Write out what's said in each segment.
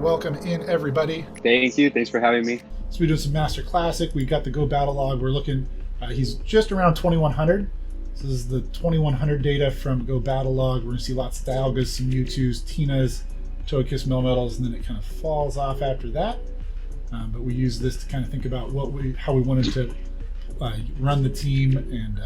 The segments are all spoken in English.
welcome in everybody. Thank you. Thanks for having me. So we're doing some Master Classic. We got the Go Battle Log. We're looking, he's just around 2100. So this is the 2100 data from Go Battle Log. We're going to see lots of Dialgas, some Mewtwo's, Tina's, Togekiss, Melmetals, and then it kind of falls off after that. But we use this to kind of think about how we wanted to run the team and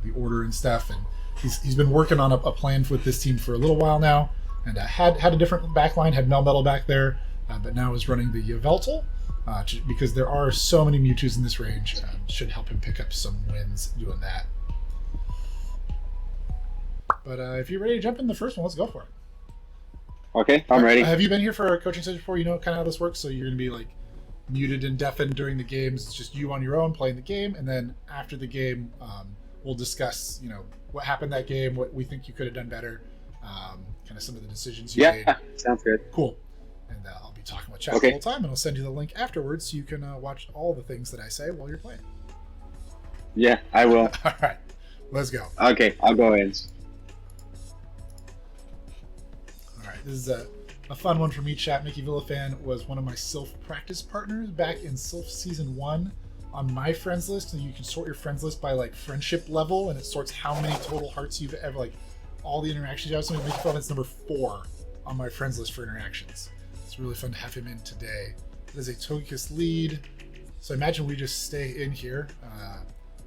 the order and stuff. And he's been working on a plan with this team for a little while now, and had a different backline, had Melmetal back there, but now is running the Yveltal because there are so many Mewtwo's in this range. Should help him pick up some wins doing that. But if you're ready to jump in the first one, let's go for it. Okay, I'm ready. Have you been here for a coaching session before? You know kind of how this works? So you're going to be like muted and deafened during the games. It's just you on your own playing the game, and then after the game, we'll discuss, what happened that game, what we think you could have done better, kind of some of the decisions you made. Yeah, sounds good. Cool. And I'll be talking with chat the whole time, and I'll send you the link afterwards so you can watch all the things that I say while you're playing. Yeah, I will. All right, let's go. Okay, I'll go in. This is a fun one for me, chat. MickeyVillafan was one of my Sylph practice partners back in Sylph Season 1 on my friends list. And you can sort your friends list by like friendship level, and it sorts how many total hearts you've ever, like all the interactions you have. So MickeyVillafan's number 4 on my friends list for interactions. It's really fun to have him in today. There's a Togekiss lead. So imagine we just stay in here.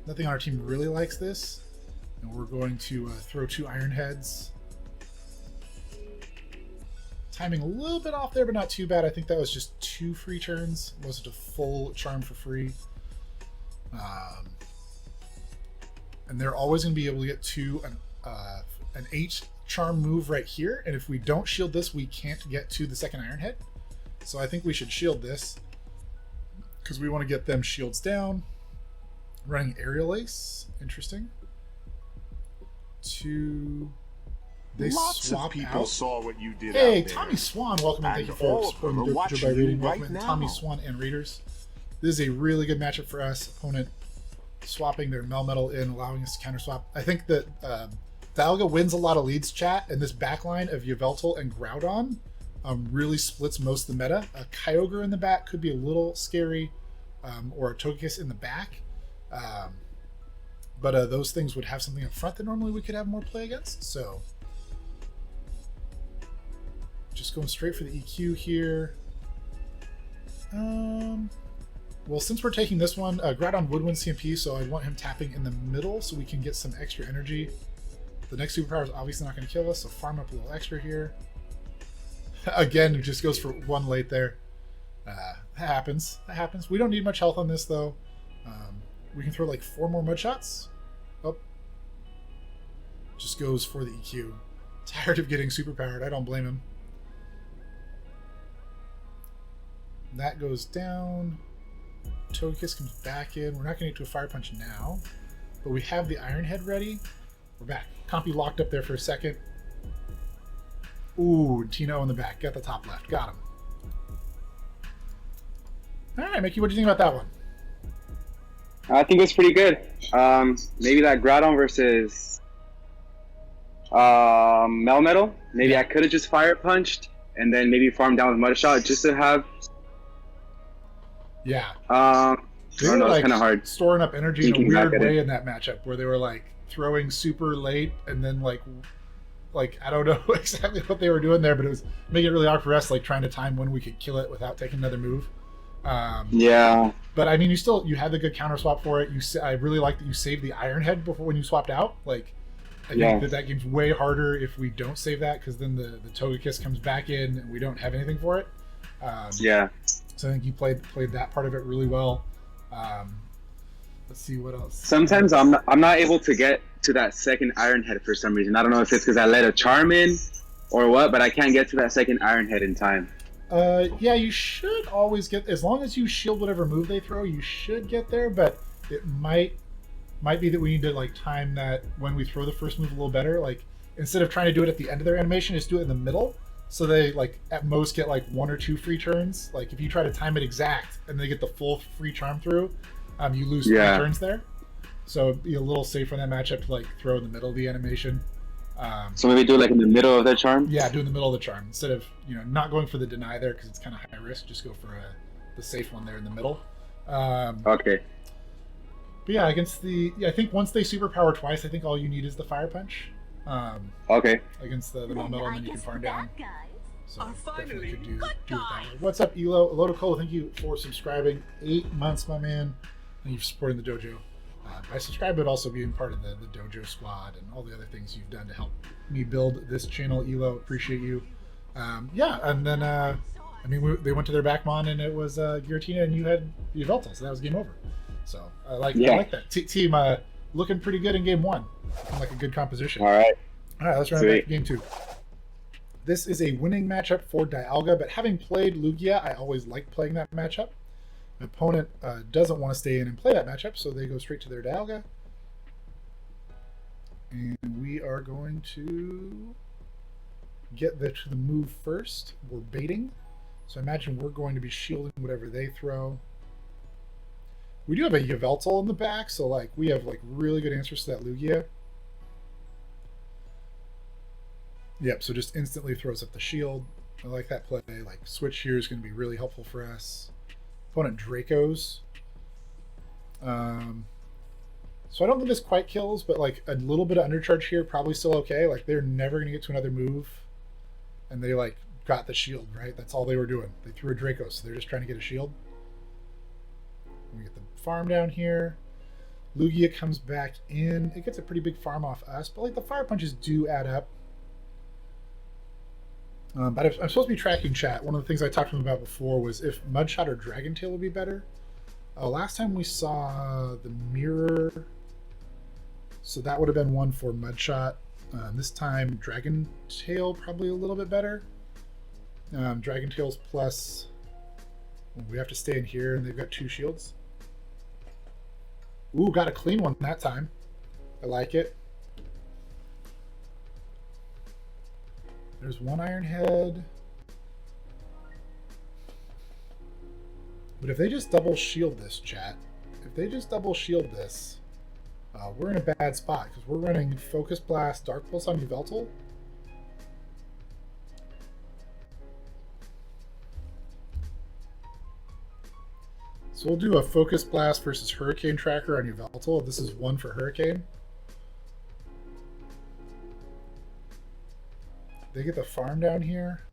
Nothing on our team really likes this. And we're going to throw 2 Iron Heads. Timing a little bit off there, but not too bad. I think that was just 2 free turns. It wasn't a full charm for free. And they're always going to be able to get to an 8 charm move right here. And if we don't shield this, we can't get to the second Iron Head. So I think we should shield this because we want to get them shields down. Running Aerial Ace. Interesting. 2... They Lots of people out. saw what you did. Hey, out there. Tommy Swan, welcome and thank you for supporting the Dojo by reading. Welcome in, Tommy Swan and Raiders. This is a really good matchup for us. Opponent swapping their Melmetal in, allowing us to counter swap. I think that Dialga wins a lot of leads, chat, and this backline of Yveltal and Groudon really splits most of the meta. A Kyogre in the back could be a little scary, or a Togekiss in the back. But those things would have something up front that normally we could have more play against. So just going straight for the EQ here. Well, since we're taking this one, Groudon would win CMP, so I'd want him tapping in the middle so we can get some extra energy. The next superpower is obviously not going to kill us, so farm up a little extra here. Again, it just goes for 1 late there. That happens. That happens. We don't need much health on this, though. We can throw like 4 more mud shots. Oh. Just goes for the EQ. Tired of getting superpowered. I don't blame him. That goes down. Togekiss comes back in. We're not going to get to a Fire Punch now, but we have the Iron Head ready. We're back. Compy locked up there for a second. Ooh, Tino in the back. Got the top left. Got him. All right, Mickey, what do you think about that one? I think it was pretty good. Maybe that Groudon versus Melmetal. Maybe I could have just Fire Punched and then maybe farmed down with Mud Shot just to have. Yeah. They were like kind of hard storing up energy in a weird way in that matchup where they were like throwing super late and then like I don't know exactly what they were doing there, but it was making it really hard for us, like trying to time when we could kill it without taking another move. Yeah. But I mean, you had the good counter swap for it. I really like that you saved the Iron Head before when you swapped out. Like, I think that game's way harder if we don't save that, because then the Togekiss comes back in and we don't have anything for it. Yeah. So I think you played that part of it really well. Let's see what else. Sometimes I'm not able to get to that second Iron Head for some reason. I don't know if it's because I let a charm in or what, but I can't get to that second Iron Head in time. Yeah, you should always get, as long as you shield whatever move they throw, you should get there, but it might be that we need to like time that when we throw the first move a little better. Like, instead of trying to do it at the end of their animation, just do it in the middle. So they like at most get like 1 or 2 free turns. Like if you try to time it exact and they get the full free charm through, you lose 3 turns there. So it'd be a little safer in that matchup to like throw in the middle of the animation. So maybe do it like in the middle of their charm? Yeah, do in the middle of the charm. Instead of, not going for the deny there because it's kind of high risk, just go for the safe one there in the middle. Okay. But yeah, against I think once they superpower twice, I think all you need is the fire punch. Okay. Against the metal, and then you can farm down. So definitely could do it that way. What's up, Elo? Elotocolo, thank you for subscribing. 8 months, my man. Thank you for supporting the dojo. By subscribing, but also being part of the dojo squad and all the other things you've done to help me build this channel. Elo, appreciate you. Yeah, and then they went to their backmon and it was Giratina and you had Yveltal, so that was game over. So I like that team. Looking pretty good in game 1. Looking like a good composition. All right, let's run back to game 2. This is a winning matchup for Dialga, but having played Lugia, I always like playing that matchup. My opponent doesn't want to stay in and play that matchup, so they go straight to their Dialga. And we are going to get to the move first. We're baiting, so I imagine we're going to be shielding whatever they throw. We do have a Yveltal in the back, so we have really good answers to that Lugia. Yep, so just instantly throws up the shield. I like that play. Switch here is going to be really helpful for us. Opponent Dracos. So I don't think this quite kills, but a little bit of undercharge here, probably still okay. They're never going to get to another move. And they got the shield, right? That's all they were doing. They threw a Draco, so they're just trying to get a shield. We get the farm down here. Lugia comes back in. It gets a pretty big farm off us, but the fire punches do add up. But I'm supposed to be tracking chat. One of the things I talked to him about before was if Mudshot or Dragon Tail would be better. Last time we saw the mirror, so that would have been one for Mudshot. This time Dragon Tail probably a little bit better. Dragon Tail's plus. We have to stay in here, and they've got 2 shields. Ooh, got a clean one that time. I like it. There's one Iron Head. But if they just double shield this, chat, if they just double shield this, we're in a bad spot because we're running Focus Blast, Dark Pulse on Yveltal. So we'll do a Focus Blast versus Hurricane Tracker on Yveltal. This is 1 for Hurricane. They get the farm down here.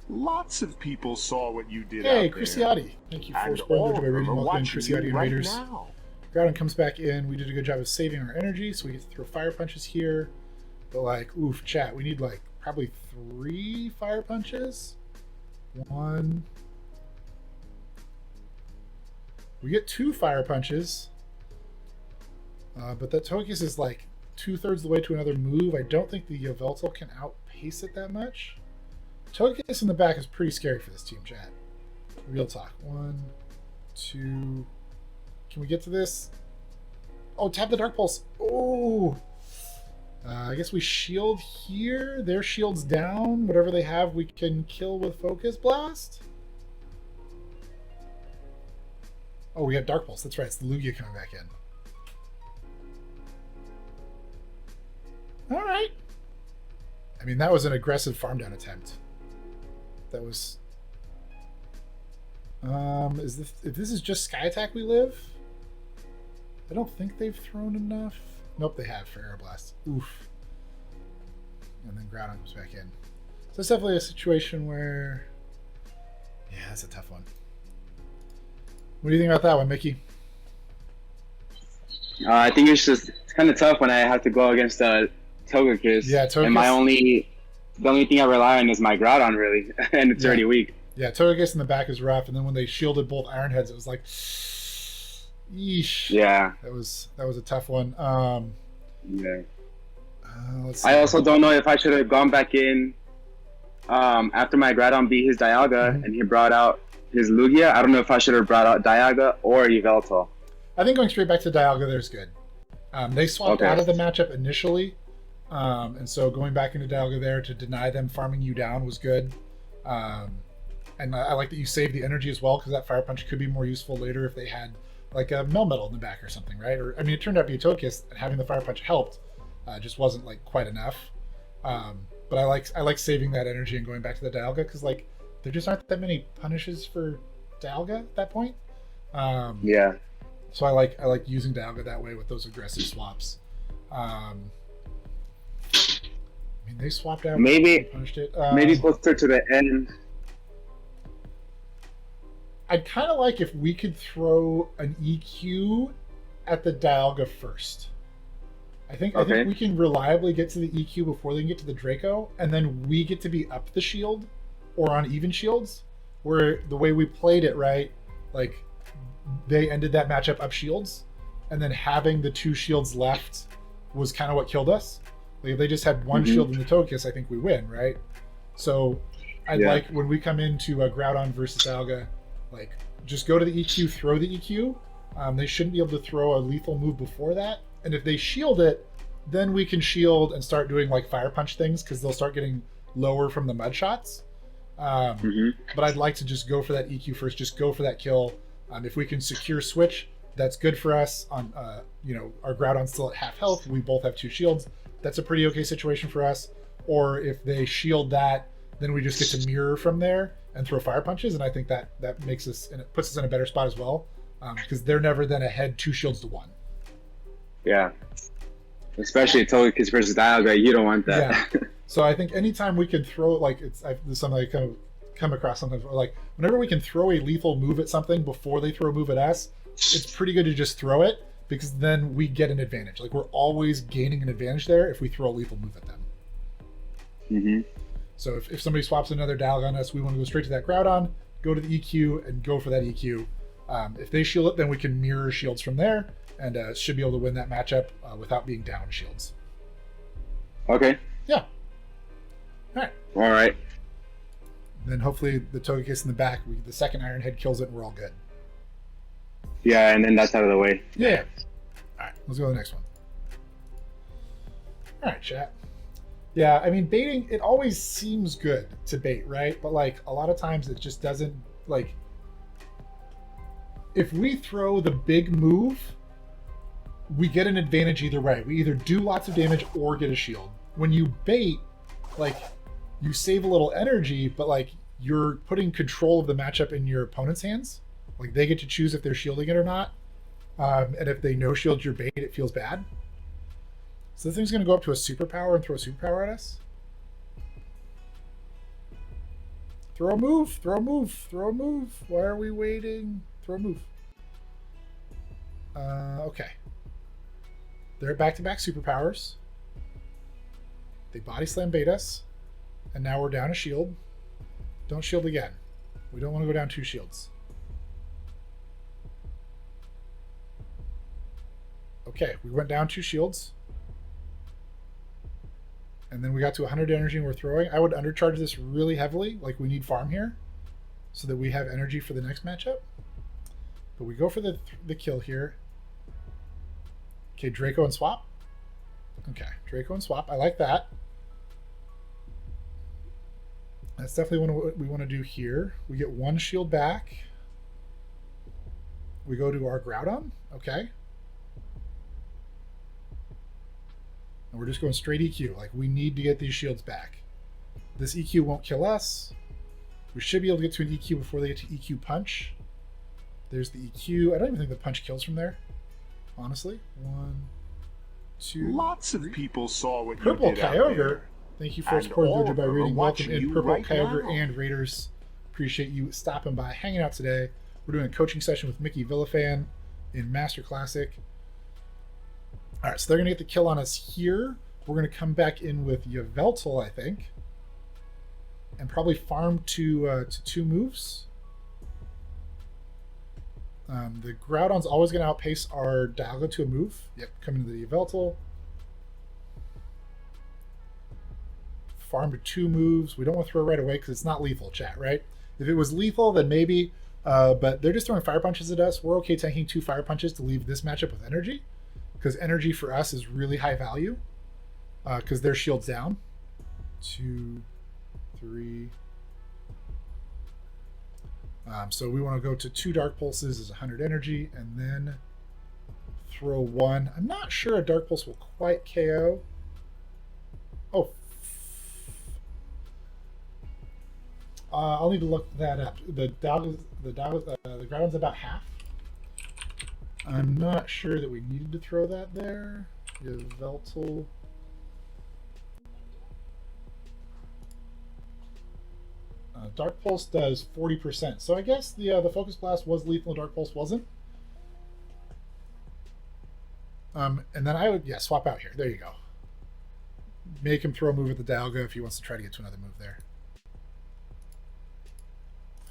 Lots of people saw what you did. Hey, out there. Chrisiotti. Thank you for And spoiling all the by of them reading are welcome watching Chrisiotti you and right Raiders. now. Groudon comes back in. We did a good job of saving our energy, so we get to throw fire punches here. But oof, chat, we need probably 3 fire punches. 1. We get 2 fire punches. But that Togekiss is 2/3 of the way to another move. I don't think the Yveltal can outpace it that much. Togekiss in the back is pretty scary for this team, chat. Real talk. 1, 2. Can we get to this? Oh, tap the Dark Pulse. Oh! I guess we shield here. Their shield's down. Whatever they have, we can kill with Focus Blast. Oh, we have Dark Pulse. That's right. It's the Lugia coming back in. All right. I mean, that was an aggressive farm down attempt. That was. If this is just Sky Attack we live? I don't think they've thrown enough. Nope, they have for Air Blast. Oof. And then Groudon comes back in. So it's definitely a situation where. Yeah, that's a tough one. What do you think about that one, Mickey? I think it's kind of tough when I have to go against Togekiss. Yeah, Togekiss. And the only thing I rely on is my Groudon, really, and it's already weak. Yeah, Togekiss in the back is rough, and then when they shielded both Iron Heads, it was like, yeesh. Yeah. That was a tough one. Yeah. Let's see. I also don't know if I should have gone back in after my Groudon beat his Dialga and he brought out his Lugia. I don't know if I should have brought out Dialga or Yveltal. I think going straight back to Dialga there is good. They swapped out of the matchup initially, and so going back into Dialga there to deny them farming you down was good. And I like that you saved the energy as well, because that Fire Punch could be more useful later if they had like a Melmetal in the back or something, right? Or I mean, it turned out to be a Togekiss, and having the Fire Punch helped. Just wasn't like quite enough. But I like saving that energy and going back to the Dialga because like there just aren't that many punishes for Dialga at that point. Yeah. So I like using Dialga that way with those aggressive swaps. I mean, they swapped out. Maybe punished it. Maybe closer to the end. I'd kind of like if we could throw an EQ at the Dialga first. I think we can reliably get to the EQ before they can get to the Draco, and then we get to be up the shield or on even shields. Where the way we played it, right, like they ended that matchup up shields, and then having the 2 shields left was kind of what killed us. Like if they just had 1 shield in the Togekiss, I think we win, right? So I'd like when we come into a Groudon versus Dialga, like just go to the EQ, throw the EQ. They shouldn't be able to throw a lethal move before that. And if they shield it, then we can shield and start doing like Fire Punch things because they'll start getting lower from the mud shots. But I'd like to just go for that EQ first, just go for that kill. If we can secure switch, that's good for us. On our Groudon's still at half health. We both have 2 shields. That's a pretty okay situation for us. Or if they shield that, then we just get to mirror from there and throw Fire Punches, and I think that makes us and it puts us in a better spot as well because they're never then ahead 2 shields to 1. Yeah, especially Togekiss versus Dialga, you don't want that. Yeah. So I think anytime we can throw like this is something I kind of come across sometimes. Like whenever we can throw a lethal move at something before they throw a move at us, it's pretty good to just throw it because then we get an advantage. Like we're always gaining an advantage there if we throw a lethal move at them. So if somebody swaps another Dialga on us, we want to go straight to that Groudon, go to the EQ, and go for that EQ. If they shield it, then we can mirror shields from there, and should be able to win that matchup without being down shields. Okay. Yeah. All right. Then hopefully the Togekiss in the back, the second Iron Head kills it, and we're all good. Yeah, and then that's out of the way. Yeah. All right, let's go to the next one. All right, chat. Yeah, I mean, baiting, it always seems good to bait, right? But, like, a lot of times it just doesn't, like, if we throw the big move, we get an advantage either way. We either do lots of damage or get a shield. When you bait, like, you save a little energy, but, like, you're putting control of the matchup in your opponent's hands. Like, they get to choose if they're shielding it or not. And if they no shield your bait, it feels bad. So this thing's going to go up to a superpower and throw a superpower at us. Throw a move, throw a move, throw a move. Why are we waiting? Throw a move. Okay. They're back-to-back superpowers. They body slam bait us. And now we're down a shield. Don't shield again. We don't want to go down 2 shields. Okay, we went down 2 shields. And then we got to 100 energy and we're throwing. I would undercharge this really heavily, like we need farm here, so that we have energy for the next matchup. But we go for the kill here. Okay, Draco and swap. Okay, Draco and swap. I like that. That's definitely what we want to do here. We get 1 shield back. We go to our Groudon. Okay. And we're just going straight EQ. Like, we need to get these shields back. This EQ won't kill us. We should be able to get to an EQ before they get to EQ punch. There's the EQ. I don't even think the punch kills from there, honestly. 1, 2. Lots of people saw what Purple you did out there. Kyogre. Thank you for And supporting all Dojo of by them are reading. Welcome watching in, you Purple right Kyogre now. and Raiders. Appreciate you stopping by, hanging out today. We're doing a coaching session with MickeyVillafan in Master Classic. All right, so they're going to get the kill on us here. We're going to come back in with Yveltal, I think, and probably farm to 2 moves. The Groudon's always going to outpace our Dialga to a move. Yep, coming to the Yveltal. Farm to 2 moves. We don't want to throw right away because it's not lethal, chat, right? If it was lethal, then maybe, but they're just throwing Fire Punches at us. We're okay tanking 2 Fire Punches to leave this matchup with energy, because energy for us is really high value, because their shield's down. 2, 3. So we want to go to 2 Dark Pulses is 100 energy, and then throw 1. I'm not sure a Dark Pulse will quite KO. Oh. I'll need to look that up. The Groudon's about half. I'm not sure that we needed to throw that there. Yveltal. Dark Pulse does 40%. So I guess the Focus Blast was lethal, Dark Pulse wasn't. And then I would, swap out here. There you go. Make him throw a move at the Dialga if he wants to try to get to another move there.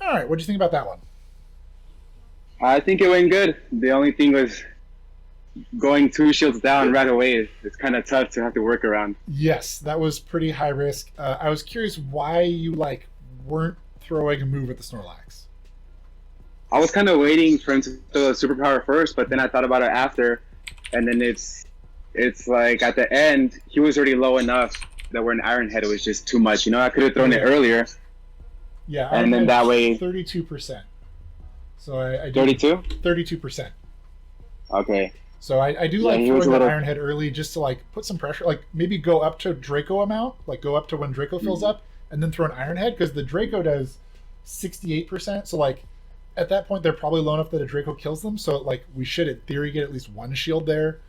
All right, what do you think about that one? I think it went good. The only thing was going 2 shields down right away. It's kind of tough to have to work around. Yes, that was pretty high risk. I was curious why you weren't throwing a move at the Snorlax. I was kind of waiting for him to throw a superpower first, but then I thought about it after, and then it's like at the end he was already low enough that where an Iron Head was just too much. I could have thrown it earlier. Yeah, and then that way 32%. So I 32? 32%. Okay. So I do like throwing that Iron Head early just to put some pressure, maybe go up to Draco amount, go up to when Draco fills up, and then throw an Iron Head, because the Draco does 68%. So at that point they're probably low enough that a Draco kills them. So we should in theory get at least 1 shield there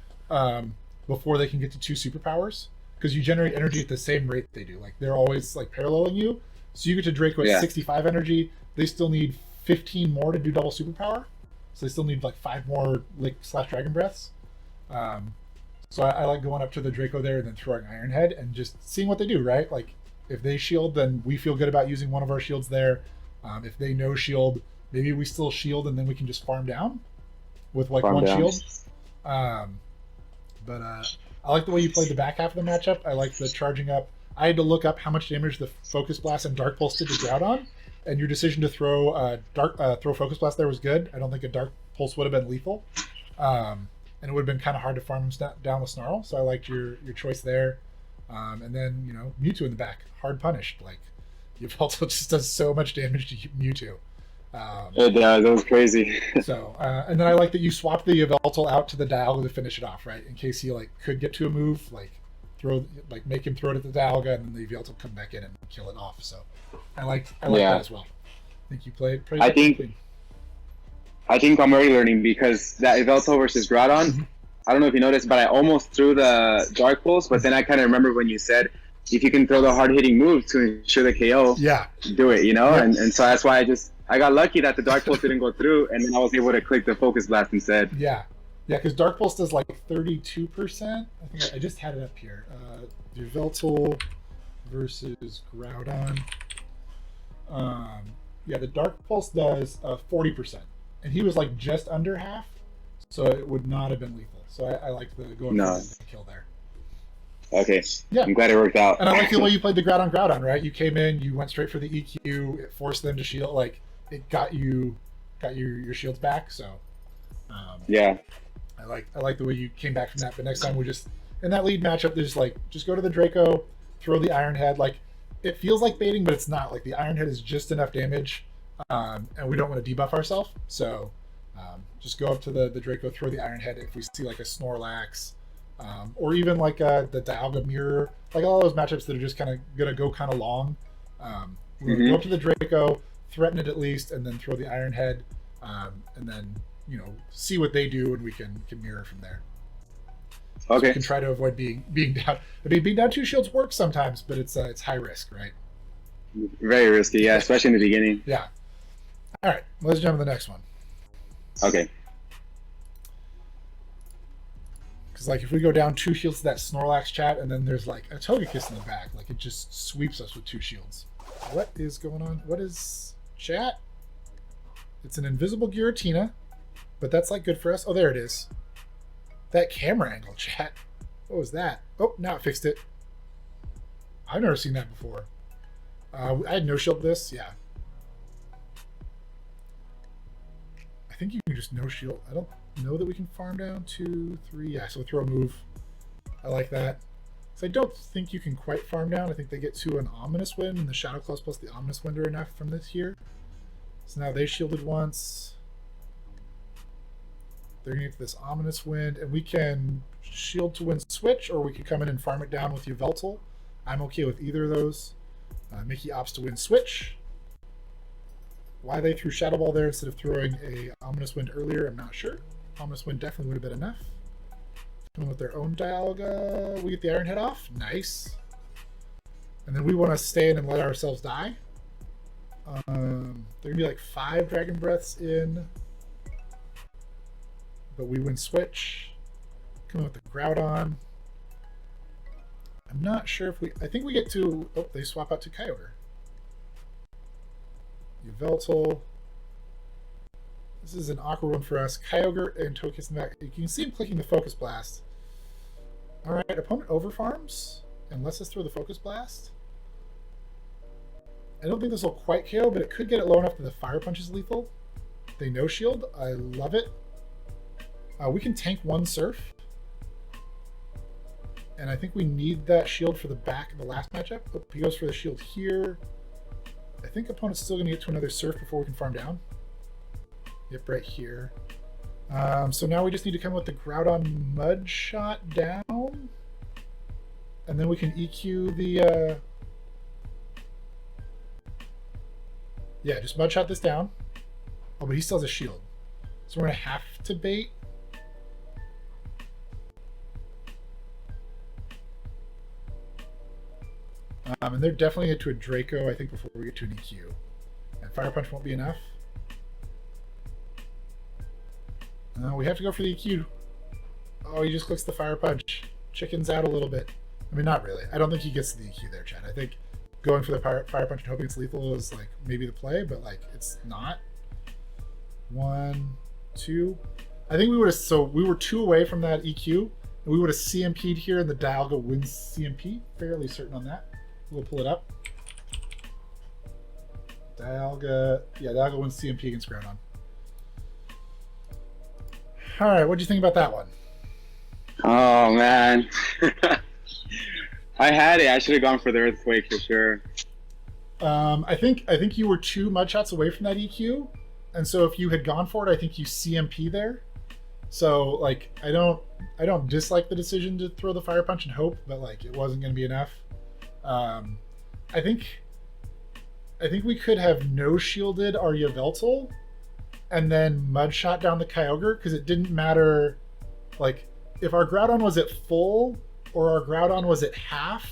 before they can get to 2 superpowers, because you generate energy at the same rate they do. They're always paralleling you. So you get to Draco at 65 energy. They still need 15 more to do double superpower. So they still need 5 more /Dragon Breaths. So I like going up to the Draco there and then throwing Iron Head and just seeing what they do, right? If they shield, then we feel good about using one of our shields there. If they no shield, maybe we still shield and then we can just farm down with 1 shield. But I like the way you played the back half of the matchup. I like the charging up. I had to look up how much damage the Focus Blast and Dark Pulse did to Groudon, and your decision to throw throw Focus Blast there was good. I don't think a Dark Pulse would have been lethal, and it would have been kind of hard to farm him down with Snarl. So I liked your choice there. And then Mewtwo in the back, hard punished. Yveltal just does so much damage to Mewtwo. That was crazy. So and then I like that you swapped the Yveltal out to the Dialga to finish it off, right? In case he could get to a move, make him throw it at the Dialga, and then the Yveltal come back in and kill it off. So I like that as well. I think you played pretty clean. I think I'm already learning, because that Yveltal versus Groudon, I don't know if you noticed, but I almost threw the Dark Pulse, but then I kind of remember when you said if you can throw the hard-hitting move to ensure the KO, do it, and so that's why I got lucky that the Dark Pulse didn't go through, and then I was able to click the Focus Blast instead. Yeah, because Dark Pulse does 32%. I think I just had it up here. Yveltal versus Groudon. The Dark Pulse does 40%, and he was just under half, so it would not have been lethal. So I like the going for the kill there. Okay. Yeah. I'm glad it worked out. And I like the way you played the Groudon, right? You came in, you went straight for the EQ, it forced them to shield, it got your shields back. So I like the way you came back from that. But next time we just in that lead matchup, there's just go to the Draco, throw the Iron Head. It feels like baiting, but it's not. The Iron Head is just enough damage, and we don't want to debuff ourselves. So just go up to the Draco, throw the Iron Head if we see a Snorlax, or even the Dialga Mirror, all those matchups that are just kind of gonna go kind of long. Go up to the Draco, threaten it at least, and then throw the Iron Head, and then see what they do, and we can mirror from there. Okay. So we can try to avoid being down. Being down 2 shields works sometimes, but it's high risk, right? Very risky, yeah, especially in the beginning. Yeah. All right, let's jump to the next one. Okay. Because if we go down 2 shields to that Snorlax chat, and then there's a Togekiss in the back, it just sweeps us with 2 shields. What is going on? What is chat? It's an invisible Giratina, but that's good for us. Oh, there it is. That camera angle, chat. What was that? Oh, now it fixed it. I've never seen that before. I had no shield this, yeah. I think you can just no shield. I don't know that we can farm down 2, 3. Yeah, so throw a move. I like that. So I don't think you can quite farm down. I think they get to an Ominous Wind, and the Shadow Claws plus the Ominous Wind are enough from this here. So now they shielded once. They're going to get this Ominous Wind, and we can shield to win switch, or we can come in and farm it down with Yveltal. I'm okay with either of those. Mickey opts to win switch. Why they threw Shadow Ball there instead of throwing a Ominous Wind earlier, I'm not sure. Ominous Wind definitely would have been enough. Coming with their own Dialga, we get the Iron Head off. Nice. And then we want to stay in and let ourselves die. There are going to be like 5 Dragon Breaths in. But we win switch. Coming with the Groudon. I'm not sure if we... I think we get to... Oh, they swap out to Kyogre. Yveltal. This is an awkward one for us. Kyogre and Togekiss in the back. You can see him clicking the Focus Blast. Alright, opponent overfarms and lets us throw the Focus Blast. I don't think this will quite KO, but it could get it low enough that the Fire Punch is lethal. They no shield. I love it. We can tank 1 Surf. And I think we need that shield for the back of the last matchup. Oh, he goes for the shield here. I think opponent's still going to get to another Surf before we can farm down. Yep, right here. So now we just need to come with the Groudon Mud Shot down. And then we can EQ the... Yeah, just Mud Shot this down. Oh, but he still has a shield. So we're going to have to bait. And they're definitely get to a Draco, I think, before we get to an EQ. And Fire Punch won't be enough. We have to go for the EQ. Oh, he just clicks the Fire Punch. Chickens out a little bit. I mean, not really. I don't think he gets to the EQ there, Chad. I think going for the Fire Punch and hoping it's lethal is, like, maybe the play, but, like, it's not. 1, 2. I think we would have... So we were 2 away from that EQ. And we would have CMP'd here, and the Dialga wins CMP. Fairly certain on that. We'll pull it up. Dialga... Yeah, Dialga wins CMP against Groudon. Alright, what do you think about that one? Oh, man. I had it. I should have gone for the Earthquake for sure. I think you were 2 mud shots away from that EQ, and so if you had gone for it, I think you CMP there. So, like, I don't dislike the decision to throw the Fire Punch and hope, but, like, it wasn't going to be enough. I think we could have no shielded our Yveltal and then mud shot down the Kyogre, because it didn't matter, like, if our Groudon was at full or our Groudon was at half,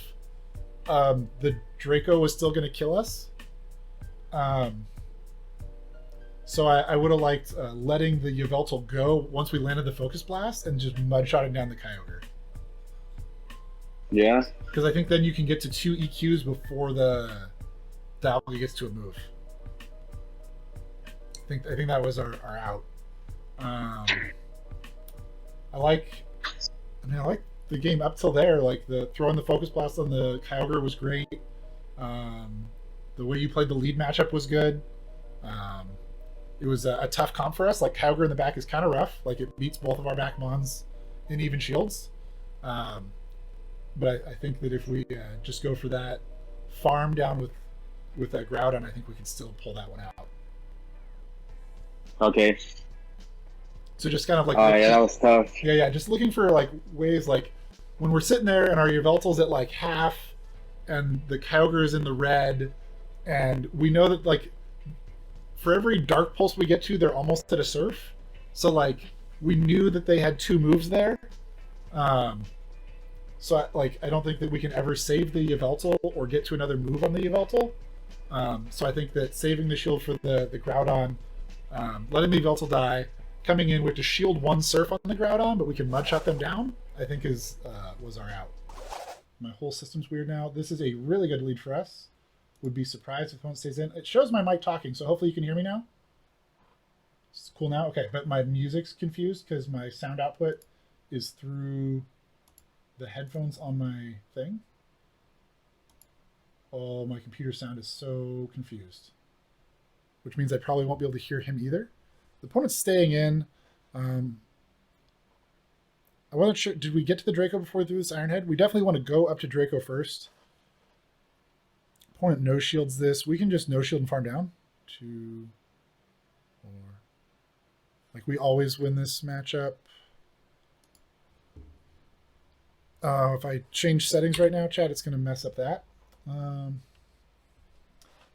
the Draco was still going to kill us. So I would have liked letting the Yveltal go once we landed the Focus Blast and just mud-shotting down the Kyogre. Yeah. Because I think then you can get to 2 EQs before the Dialga gets to a move. I think that was our out. I like the game up till there. Like, the throwing the Focus Blast on the Kyogre was great. The way you played the lead matchup was good. It was a tough comp for us. Like, Kyogre in the back is kind of rough. Like, it beats both of our back mons in even shields. But I think that if we just go for that farm down with that Groudon, I think we can still pull that one out. Okay. So just kind of like... Oh, yeah, that was tough. Yeah, just looking for, like, ways, like, when we're sitting there and our Yveltal's at, like, half, and the Kyogre is in the red, and we know that, like, for every Dark Pulse we get to, they're almost at a Surf. So, like, we knew that they had 2 moves there. So, I don't think that we can ever save the Yveltal or get to another move on the Yveltal. So I think that saving the shield for the Groudon, letting the Yveltal die, coming in with to shield 1 Surf on the Groudon, but we can mud shot them down, I think was our out. My whole system's weird now. This is a really good lead for us. Would be surprised if opponent stays in. It shows my mic talking, so hopefully you can hear me now. It's cool now? Okay, but my music's confused because my sound output is through the headphones on my thing. Oh, my computer sound is so confused. Which means I probably won't be able to hear him either. The opponent's staying in. I wasn't sure. Did we get to the Draco before we threw this Iron Head? We definitely want to go up to Draco first. Opponent no shields this. We can just no shield and farm down. 2, Like we always win this matchup. If I change settings right now, chat, it's going to mess up that.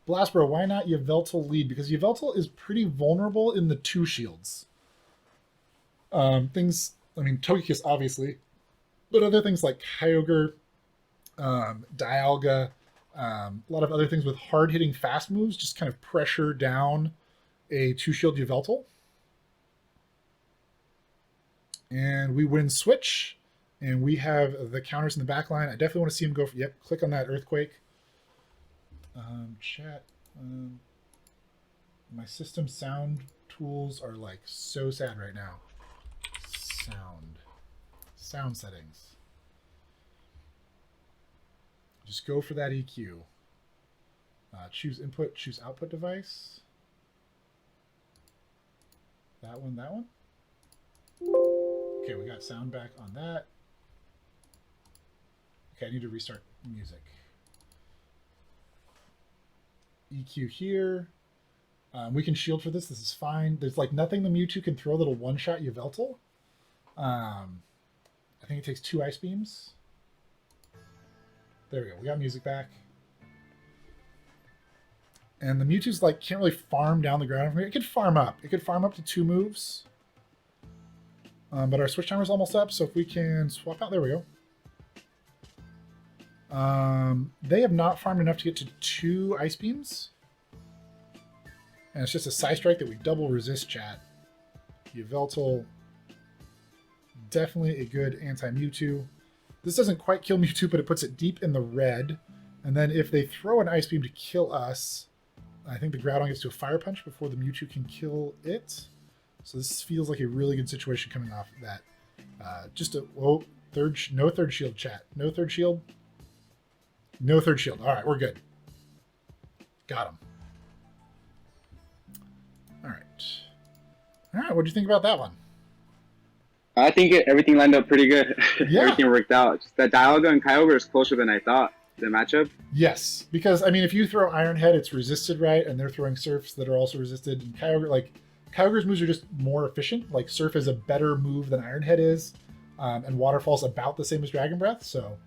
Blastbro, why not Yveltal lead? Because Yveltal is pretty vulnerable in the 2 shields. Things, I mean, Togekiss obviously, but other things like Kyogre, Dialga, a lot of other things with hard-hitting fast moves just kind of pressure down a 2-shield Yveltal. And we win switch, and we have the counters in the back line. I definitely want to see him go for, yep, click on that Earthquake. Chat. My system sound tools are like so sad right now. Sound settings. Just go for that EQ. Choose input, choose output device. That one, that one. Okay, we got sound back on that. Okay, I need to restart music. EQ here. We can shield for this. This is fine. There's like nothing the Mewtwo can throw that'll one-shot Yveltal. I think it takes 2 Ice Beams. There we go. We got music back. And the Mewtwo's like can't really farm down the ground from here. It could farm up. It could farm up to 2 moves. But our switch timer's almost up, so if we can swap out, there we go. They have not farmed enough to get to 2 Ice Beams. And it's just a Psy Strike that we double resist, chat. Yveltal, definitely a good anti-Mewtwo. This doesn't quite kill Mewtwo, but it puts it deep in the red. And then if they throw an Ice Beam to kill us, I think the Groudon gets to a Fire Punch before the Mewtwo can kill it. So this feels like a really good situation coming off of that. Just a, whoa, no third shield, chat. No third shield. No third shield. All right, we're good. Got him. All right. All right, what do you think about that one? I think everything lined up pretty good. Yeah. Everything worked out. Just that Dialga and Kyogre is closer than I thought, the matchup. Yes, because, I mean, if you throw Iron Head, it's resisted, right? And they're throwing Surfs that are also resisted. And Kyogre, like, Kyogre's moves are just more efficient. Like, Surf is a better move than Iron Head is. And Waterfall's about the same as Dragon Breath, so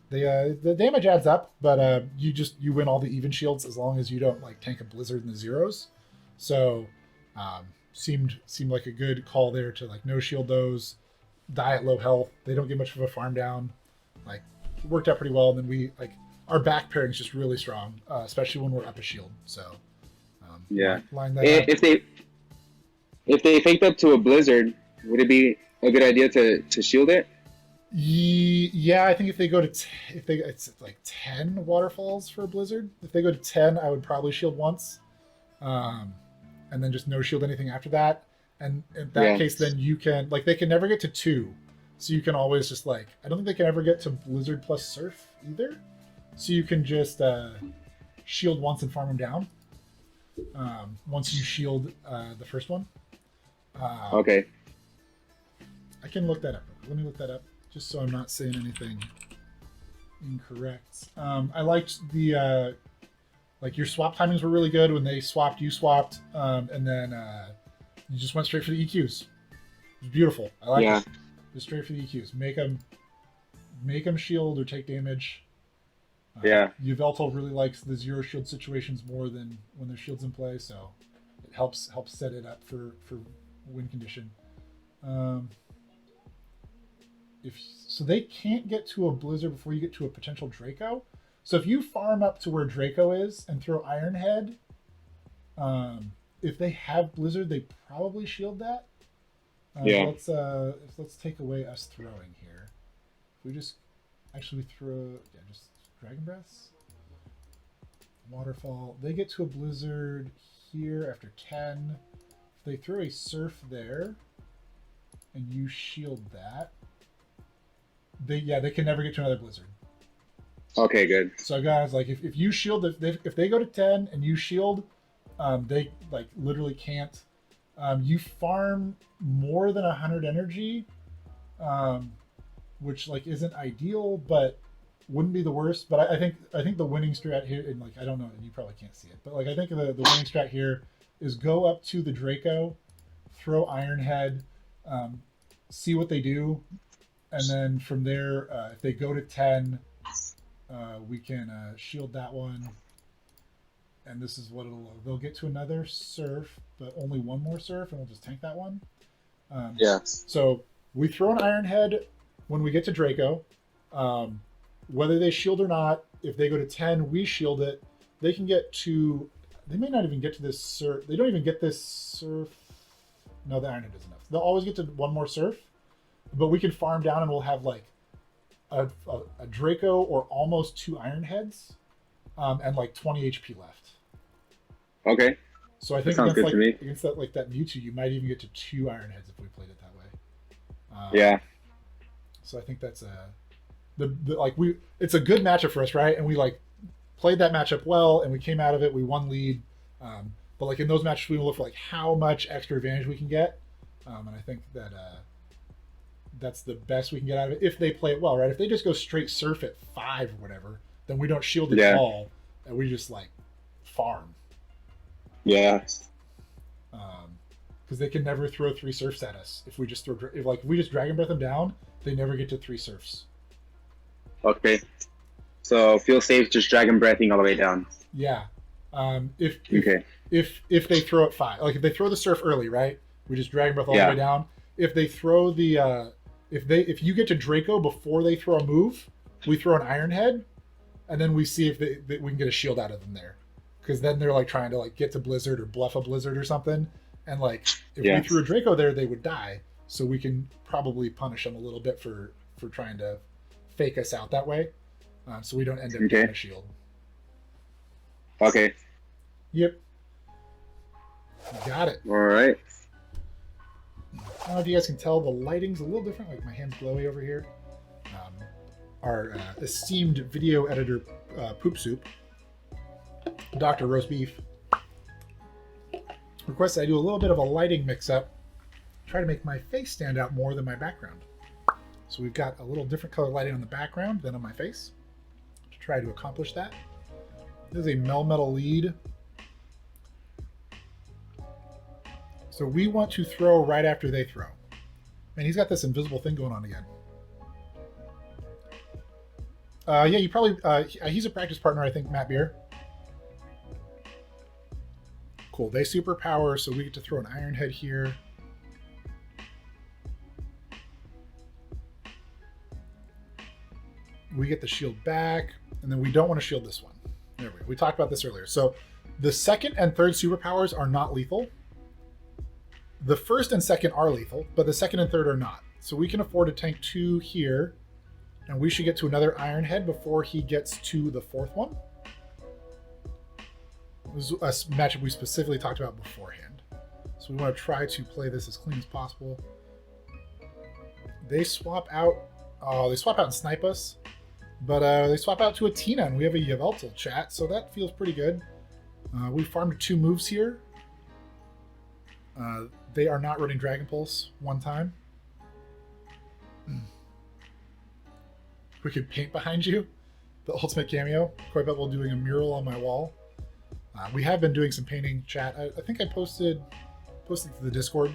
the damage adds up, but you win all the even shields as long as you don't like tank a Blizzard in the zeros. So seemed like a good call there to like no shield those, die at low health. They don't get much of a farm down. Like worked out pretty well. And then we like our back pairing is just really strong, especially when we're up a shield. So yeah, line that if they faked up to a Blizzard, would it be a good idea to shield it? Yeah, I think if they go to it's like 10 waterfalls for a Blizzard. If they go to 10, I would probably shield once, and then just no shield anything after that. And in that case, then you can like they can never get to 2, so you can always just like I don't think they can ever get to Blizzard plus Surf either. So you can just shield once and farm them down. Once you shield the first one. Okay. I can look that up. Let me look that up. Just so I'm not saying anything incorrect. I liked the like your swap timings were really good. When they swapped, you swapped, and then you just went straight for the EQs. It was beautiful. I like it. Just straight for the EQs. Make them shield or take damage. Yveltal really likes the zero shield situations more than when there's shields in play, so it helps set it up for win condition. So they can't get to a Blizzard before you get to a potential Draco. So if you farm up to where Draco is and throw Iron Head, if they have Blizzard, they probably shield that. Let's take away us throwing here. If we just actually throw just Dragon Breaths, Waterfall. They get to a Blizzard here after 10. If they throw a Surf there, and you shield that. They can never get to another Blizzard. Okay, good. So guys, like if you shield, if they go to 10 and you shield, they like literally can't. You farm more than 100 energy, which like isn't ideal, but wouldn't be the worst. But I think the winning strat here, and like I don't know, and you probably can't see it, but like I think the winning strat here is go up to the Draco, throw Ironhead, see what they do, and then from there, if they go to 10, we can shield that one. And this is what they'll get to another surf, but only one more surf, and we'll just tank that one. Yeah. So we throw an Ironhead when we get to Draco. Whether they shield or not, if they go to 10, we shield it. They can get to... They may not even get to this surf. They don't even get this surf. No, the Ironhead is enough. They'll always get to one more surf, but we can farm down and we'll have like a Draco or almost 2 Ironheads and like 20 HP left. Okay. So I think sounds good to me. Against that Mewtwo, you might even get to 2 Ironheads if we played it that way. Yeah. So I think that's it's a good matchup for us, right? And we like played that matchup well, and we came out of it. We won lead, but like in those matches, we look for like how much extra advantage we can get, and I think that that's the best we can get out of it if they play it well, right? If they just go straight surf at 5 or whatever, then we don't shield it at all, and we just like farm. Yeah. Because they can never throw 3 surfs at us if we just if we just Dragon Breath them down, they never get to 3 surfs. Okay. So feel safe just Dragon Breathing all the way down. Yeah. If they throw at 5, like if they throw the surf early, right? We just Dragon Breath all the way down. If they throw the if you get to Draco before they throw a move, we throw an Ironhead, and then we see if we can get a shield out of them there. Because then they're like trying to like get to Blizzard or bluff a Blizzard or something, and like if we threw a Draco there, they would die. So we can probably punish them a little bit for trying to fake us out that way, so we don't end up getting a shield. Okay. Yep. Got it. All right. I don't know if you guys can tell, the lighting's a little different. Like my hand's glowy over here. Our esteemed video editor, Poop Soup, Dr. Roast Beef, requests I do a little bit of a lighting mix-up, try to make my face stand out more than my background. So we've got a little different color lighting on the background than on my face to try to accomplish that. This is a Melmetal lead. So we want to throw right after they throw. Man, he's got this invisible thing going on again. Yeah, you probably... he's a practice partner, I think, Matt Beer. Cool. They superpower, so we get to throw an Ironhead here. We get the shield back, and then we don't want to shield this one. There we go. We talked about this earlier. So the second and third superpowers are not lethal. The first and second are lethal, but the second and third are not. So we can afford to tank 2 here, and we should get to another Ironhead before he gets to the 4th one. This is a matchup we specifically talked about beforehand. So we want to try to play this as clean as possible. They swap out... Oh, they swap out and snipe us. But they swap out to a Tina, and we have a Yveltal chat, so that feels pretty good. We farmed 2 moves here. They are not running Dragon Pulse one time. We could paint behind you. The ultimate cameo. Quite about doing a mural on my wall. We have been doing some painting chat. I think I posted to the Discord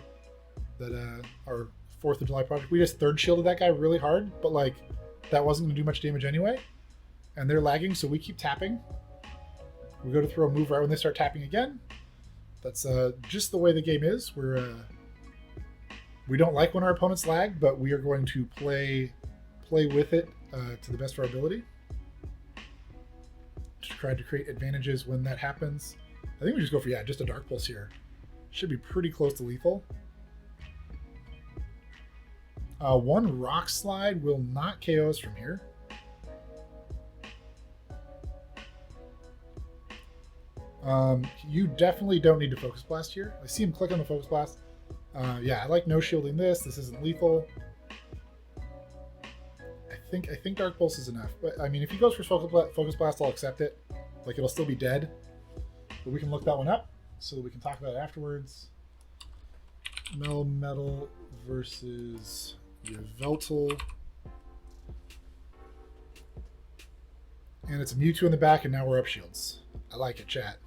that our 4th of July project. We just third shielded that guy really hard, but like that wasn't going to do much damage anyway. And they're lagging, so we keep tapping. We go to throw a move right when they start tapping again. That's just the way the game is. We don't like when our opponents lag, but we are going to play with it to the best of our ability to try to create advantages when that happens. I think we just go for just a Dark Pulse here. Should be pretty close to lethal. 1 Rock Slide will not KO us from here. You definitely don't need to Focus Blast here. I see him click on the Focus Blast. Yeah, I like no shielding this. This isn't lethal. I think Dark Pulse is enough. But I mean, if he goes for Focus Blast, I'll accept it. Like, it'll still be dead. But we can look that one up so that we can talk about it afterwards. Melmetal versus Yveltal. And it's a Mewtwo in the back, and now we're up shields. I like it, chat.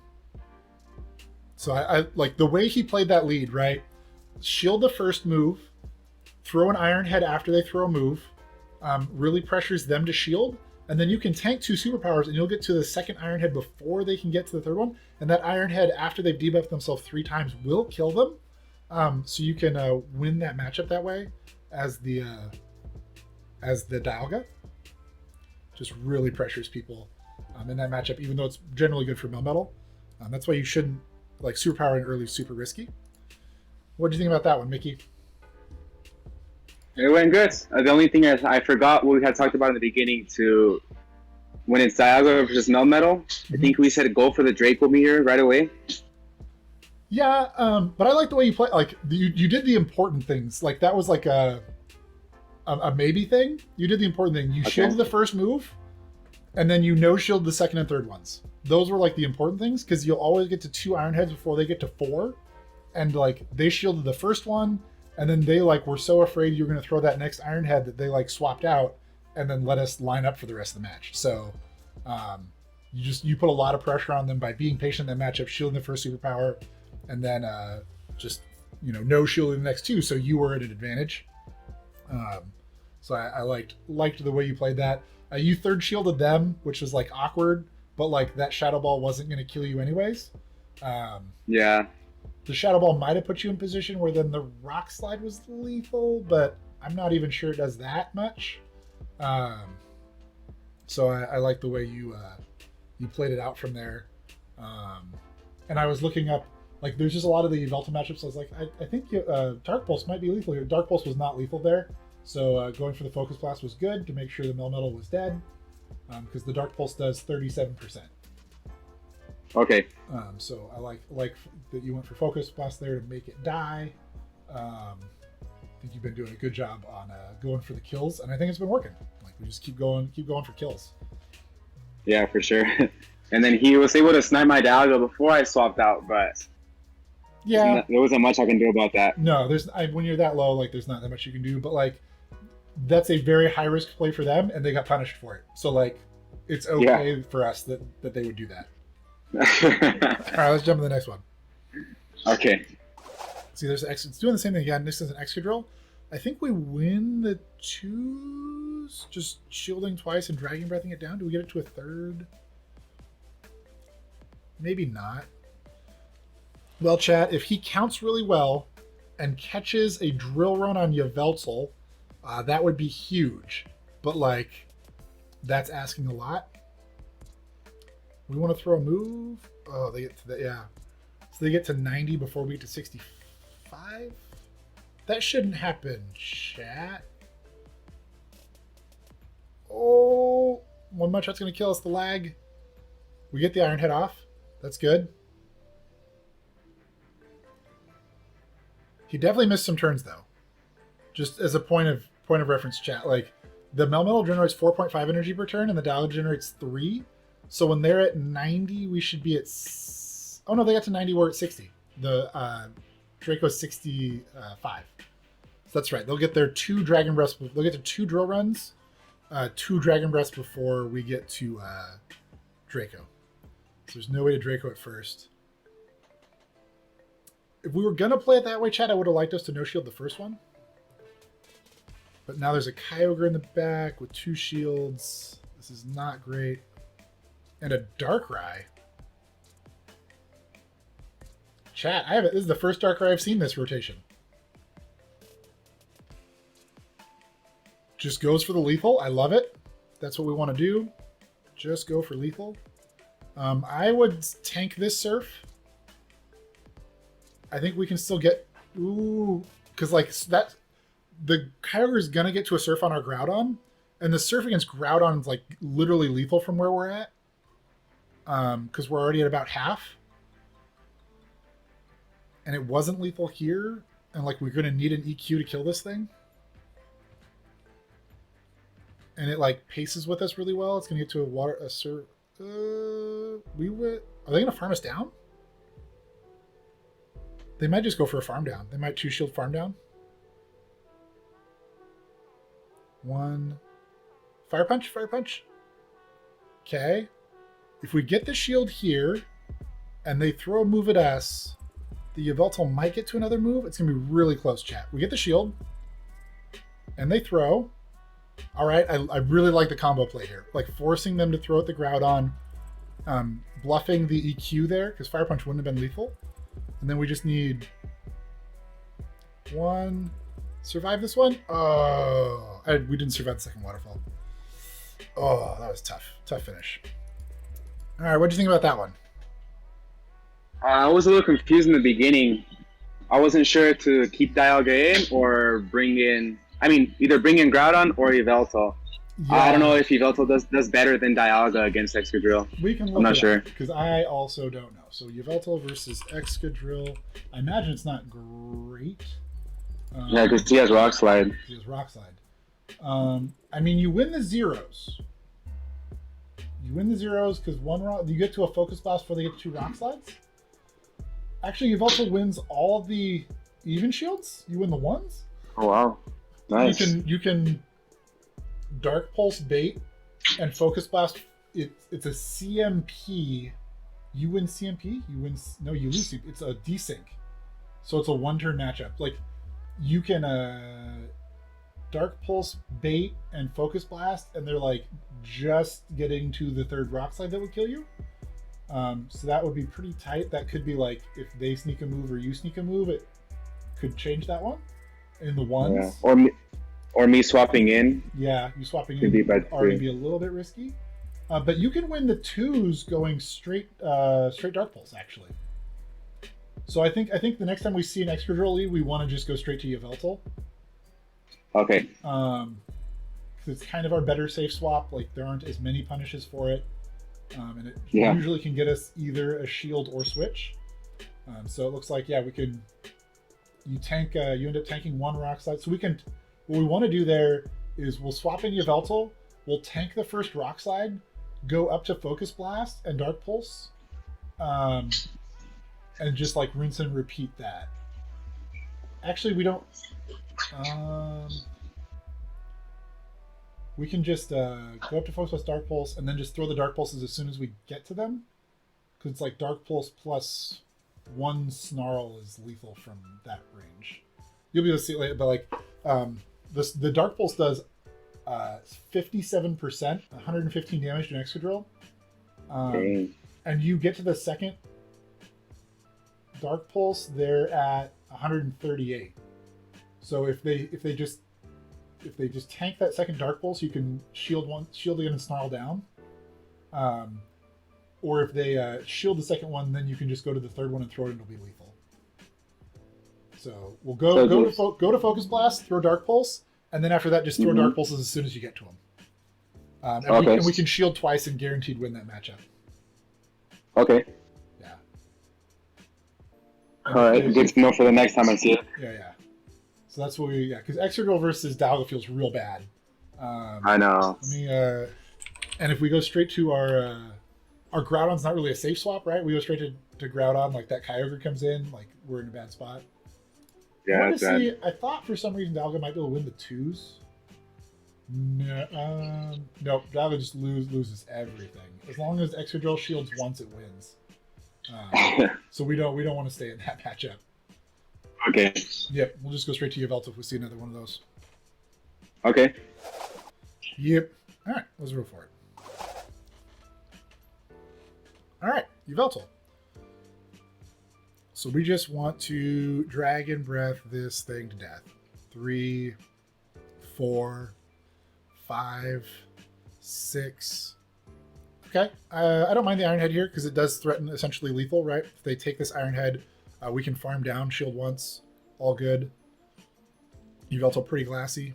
So I like the way he played that lead, right? shield the first move, throw an Iron Head after they throw a move, really pressures them to shield, and then you can tank 2 superpowers and you'll get to the second Iron Head before they can get to the third one, and that Iron Head, after they've debuffed themselves 3 times, will kill them. So you can win that matchup that way as the Dialga. Just really pressures people in that matchup, even though it's generally good for Melmetal. That's why you shouldn't, like, superpowering early is super risky. What do you think about that one, Mickey? It went good. The only thing is I forgot what we had talked about in the beginning to when it's Dialga versus Melmetal. I think we said go for the Draco meter right away. Yeah, but I like the way you play. Like, you did the important things. Like, that was like a maybe thing. You did the important thing. You shielded the first move, and then you no-shield the second and third ones. Those were like the important things, because you'll always get to 2 Iron Heads before they get to 4. And like, they shielded the first one, and then they like were so afraid you were going to throw that next Iron Head that they like swapped out and then let us line up for the rest of the match. So you put a lot of pressure on them by being patient in that matchup, shielding the first superpower, and then just, you know, no shielding the next 2, so you were at an advantage. So I liked the way you played that. You third shielded them, which was like awkward, but like that Shadow Ball wasn't going to kill you anyways. Yeah. The Shadow Ball might have put you in position where then the Rock Slide was lethal, but I'm not even sure it does that much. So I like the way you played it out from there. And I was looking up, like, there's just a lot of the Yveltal matchups. I was like, I think Dark Pulse might be lethal here. Dark Pulse was not lethal there. So going for the Focus Blast was good to make sure the Melmetal was dead, because the Dark Pulse does 37%. Okay. So I like that you went for Focus Blast there to make it die. I think you've been doing a good job on going for the kills, and I think it's been working. Like, we just keep going for kills. Yeah, for sure. And then he was able to snipe my Dialga before I swapped out, but yeah, there wasn't much I can do about that. No, when you're that low, like, there's not that much you can do. But like, that's a very high risk play for them, and they got punished for it. So like, it's okay for us that they would do that. All right, let's jump to the next one. Okay. See, there's it's doing the same thing again. This is an Excadrill. I think we win the 2s, just shielding twice and Dragon Breathing it down. Do we get it to a third? Maybe not. Well, chat, if he counts really well and catches a Drill Run on Yveltal, that would be huge. But like, that's asking a lot. We want to throw a move. Oh, they get to that, yeah. So they get to 90 before we get to 65. That shouldn't happen, chat. Oh, one much shot's gonna kill us. The lag. We get the Iron Head off. That's good. He definitely missed some turns though. Just as a point of reference, chat. Like, the Melmetal generates 4.5 energy per turn, and the Dialga generates 3. So when they're at 90, we should be at... Oh no, they got to 90, we're at 60. The Draco's 65. So that's right. They'll get their 2 Dragon Breaths. They'll get to 2 Drill Runs, 2 Dragon Breaths before we get to Draco. So there's no way to Draco at first. If we were going to play it that way, Chad, I would have liked us to no-shield the first one. But now there's a Kyogre in the back with 2 shields. This is not great. And a Darkrai. Chat, this is the first Darkrai I've seen this rotation. Just goes for the lethal. I love it. That's what we want to do. Just go for lethal. I would tank this Surf. I think we can still get... Ooh. Because, like, that... The Kyogre is going to get to a Surf on our Groudon. And the Surf against Groudon is, like, literally lethal from where we're at. Because we're already at about half. And it wasn't lethal here. And, like, we're going to need an EQ to kill this thing. And it, like, paces with us really well. It's going to get to a Surf... Are they going to farm us down? They might just go for a farm down. They might 2-shield farm down. 1. Fire Punch, Fire Punch. Okay. If we get the shield here, and they throw a move at us, the Yveltal might get to another move. It's going to be really close, chat. We get the shield, and they throw. All right, I really like the combo play here. Like forcing them to throw at the Groudon, bluffing the EQ there, because Fire Punch wouldn't have been lethal. And then we just need one. Survive this one? Oh, we didn't survive the second waterfall. Oh, that was tough. Tough finish. All right, what do you think about that one? I was a little confused in the beginning. I wasn't sure to keep Dialga in or bring in... I mean, either bring in Groudon or Yveltal. Yeah. I don't know if Yveltal does better than Dialga against Excadrill. We can look I'm not sure. Because I also don't know. So Yveltal versus Excadrill. I imagine it's not great. Yeah, because he has Rock Slide. He has Rock Slide. I mean, you win the zeros. You win the zeros because you get to a Focus Blast before they get 2 Rock Slides. Actually, Yveltal wins all of the even shields. You win the ones. Oh wow, nice. You can Dark Pulse bait and Focus Blast. It's a CMP. You win CMP. You lose CMP. It's a desync. So it's a 1-turn matchup. Like you can Dark Pulse bait and Focus Blast, and they're like just getting to the 3rd Rock Slide that would kill you. So that would be pretty tight. That could be like if they sneak a move or you sneak a move, it could change that one in the ones. Yeah. Or me swapping in. Yeah, you swapping could in be already be a little bit risky. But you can win the 2s going straight Dark Pulse actually. So I think the next time we see an Excadrill lead, we want to just go straight to Yveltal. Okay. Because it's kind of our better safe swap. Like there aren't as many punishes for it. And it usually can get us either a shield or switch. So it looks like, we can... You end up tanking 1 Rock Slide. So what we want to do there is we'll swap in Yveltal, we'll tank the first Rock Slide, go up to Focus Blast and Dark Pulse, and just like rinse and repeat that. Actually, we don't... we can just go up to Focus Blast, Dark Pulse, and then just throw the Dark Pulses as soon as we get to them. Because it's like Dark Pulse plus 1 Snarl is lethal from that range. You'll be able to see it later, but like the Dark Pulse does 57%, 115 damage to an Excadrill. And you get to the second Dark Pulse, they're at 138. So if they just tank that second Dark Pulse, you can shield again and Snarl down. Or if they shield the second one, then you can just go to the 3rd one and throw it, and it'll be lethal. So we'll go to Focus Blast, throw Dark Pulse, and then after that, just throw Dark Pulses as soon as you get to them. And we can shield twice and guaranteed win that matchup. Okay. Yeah. All right. Good to know for the next time I see it. Yeah. So that's what because Excadrill versus Dialga feels real bad. I know. Let me, and if we go straight to our Groudon's not really a safe swap, right? We go straight to Groudon, like that Kyogre comes in, like we're in a bad spot. Yeah, that's bad. I thought for some reason Dialga might be able to win the 2s. No, Dialga just loses everything. As long as Excadrill shields once, it wins. So we don't want to stay in that matchup. Okay. Yep, we'll just go straight to Yveltal if we see another one of those. Okay. Yep. All right, let's roll for it. All right, Yveltal. So we just want to Dragon Breath this thing to death. 3, 4, 5, 6. Okay, I don't mind the Iron Head here because it does threaten essentially lethal, right? If they take this Iron Head, we can farm down, shield once, all good. Yveltal pretty glassy.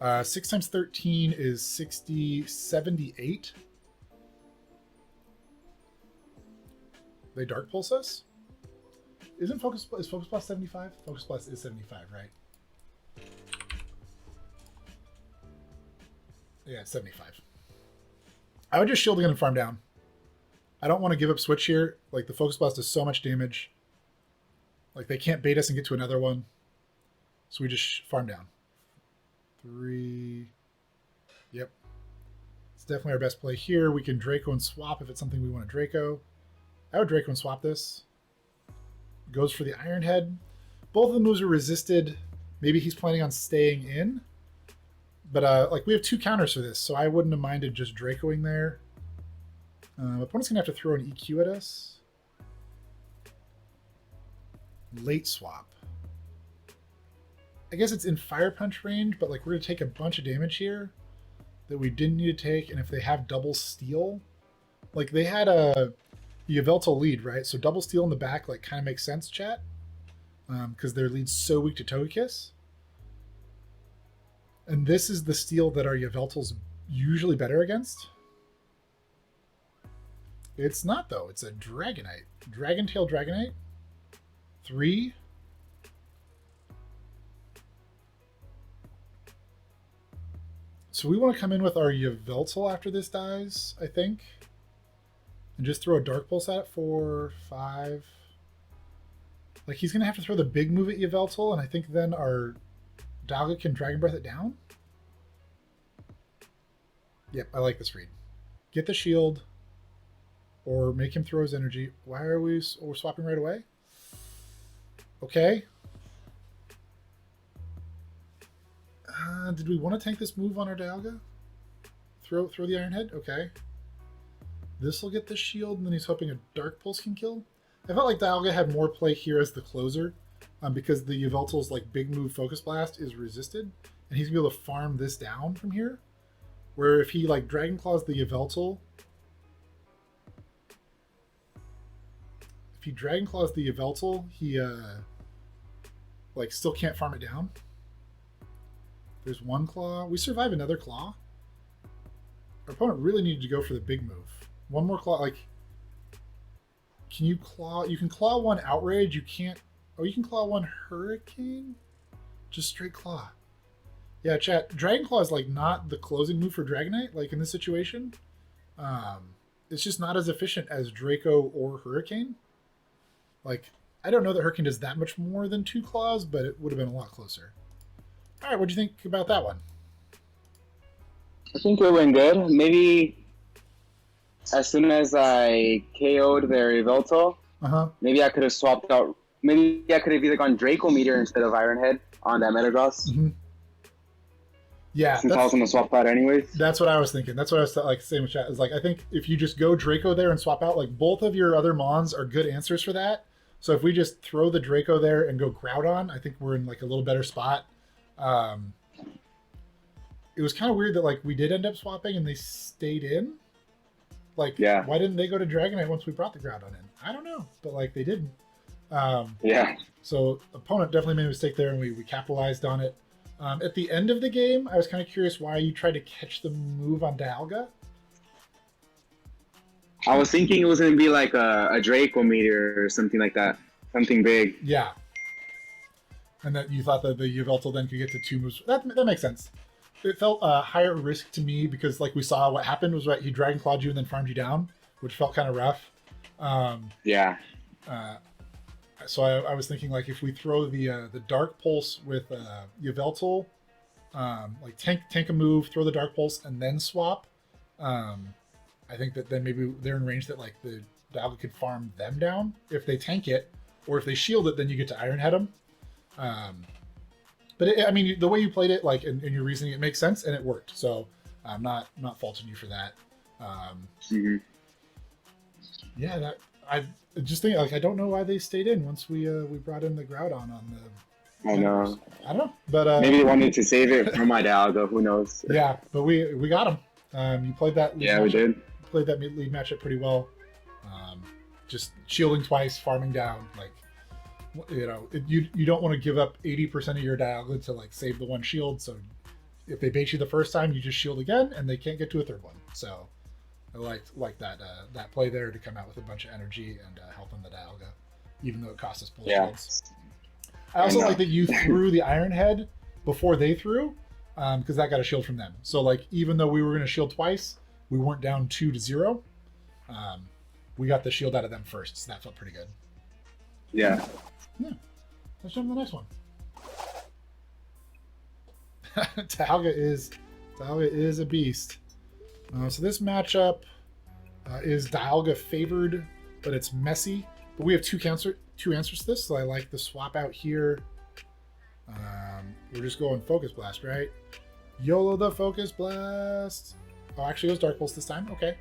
6 times 13 is 60, 78. They Dark Pulse us? Is Focus Blast 75? Focus Blast is 75, right? Yeah, it's 75. I would just shield again and farm down. I don't want to give up switch here. Like, the Focus Blast does so much damage. Like, they can't bait us and get to another one. So we just farm down. 3. Yep. It's definitely our best play here. We can Draco and swap if it's something we want to Draco. I would Draco and swap this. goes for the Iron Head. Both of the moves are resisted. Maybe he's planning on staying in. But like we have 2 counters for this, so I wouldn't have minded just Dracoing there. Opponent's gonna have to throw an EQ at us. Late swap. I guess it's in Fire Punch range, but like we're gonna take a bunch of damage here that we didn't need to take, and if they have double steal, like they had a Yveltal lead, right? So double steal in the back like kind of makes sense, chat, because their lead's so weak to Togekiss. And this is the steal that our Yveltal's usually better against. It's not, though. It's a Dragonite. Dragon Tail Dragonite. 3. So we want to come in with our Yveltal after this dies, I think. And just throw a Dark Pulse at it. 4, 5. Like, he's going to have to throw the big move at Yveltal, and I think then our Dialga can Dragon Breath it down? Yep, I like this read. Get the shield, or make him throw his energy. Why are we're swapping right away? Okay. Did we want to tank this move on our Dialga? Throw the Iron Head? Okay. This will get the shield, and then he's hoping a Dark Pulse can kill. I felt like Dialga had more play here as the closer. Because the Yveltal's like big move Focus Blast is resisted, and he's gonna be able to farm this down from here. Where if he like Dragon Claws the Yveltal, he like still can't farm it down. There's 1 claw. We survive another claw. Our opponent really needed to go for the big move. 1 more claw. Like, can you claw? You can claw 1 Outrage. You can't. Oh, you can claw 1 Hurricane? Just straight claw. Yeah, chat. Dragon Claw is like not the closing move for Dragonite, like in this situation. It's just not as efficient as Draco or Hurricane. Like, I don't know that Hurricane does that much more than 2 claws, but it would have been a lot closer. Alright, what'd you think about that one? I think it went good. Maybe as soon as I KO'd their Yveltal, maybe I could have swapped out. Maybe I could have either gone Draco Meteor instead of Iron Head on that Metagross. Mm-hmm. Yeah, since I was going to swap out anyways. That's what I was thinking. That's what I was like saying with chat. Is like I think if you just go Draco there and swap out, like both of your other Mons are good answers for that. So if we just throw the Draco there and go Groudon, I think we're in like a little better spot. It was kind of weird that like we did end up swapping and they stayed in. Like, yeah. Why didn't they go to Dragonite once we brought the Groudon in? I don't know, but like they didn't. Yeah. So opponent definitely made a mistake there, and we capitalized on it. At the end of the game, I was kind of curious why you tried to catch the move on Dialga. I was thinking it was going to be like a Draco Meteor or something like that. Something big. Yeah. And that you thought that the Yveltal then could get to 2 moves. That makes sense. It felt higher risk to me because, like we saw, what happened was right. He Dragon Clawed you and then farmed you down, which felt kind of rough. Yeah. So I was thinking, like, if we throw the Dark Pulse with Yveltal, like tank a move, throw the Dark Pulse, and then swap. I think that then maybe they're in range that like the Dialga could farm them down if they tank it, or if they shield it, then you get to Iron Head them. But I mean, the way you played it, like in your reasoning, it makes sense and it worked. So I'm not faulting you for that. Yeah, that I just think like I don't know why they stayed in once we brought in the Groudon on the. I know. I don't know, but maybe they wanted to save it for my Dialga. Who knows? Yeah, but we got him. You played that. Yeah, we did. Played that lead matchup pretty well. Just shielding twice, farming down, like. You know, you don't want to give up 80% of your Dialga to like save the 1 shield. So if they bait you the first time, you just shield again, and they can't get to a 3rd one. So I like that play there to come out with a bunch of energy and help on the Dialga, even though it cost us both shields. I also like that you threw the Iron Head before they threw, because that got a shield from them. So like even though we were going to shield twice, we weren't down 2-0. We got the shield out of them first, so that felt pretty good. Yeah. Yeah. Let's jump to the next one. Dialga is a beast. So this matchup is Dialga favored, but it's messy. But we have two two answers to this, so I like the swap out here. We're just going Focus Blast, right? YOLO the Focus Blast. Oh, actually it was Dark Pulse this time. Okay.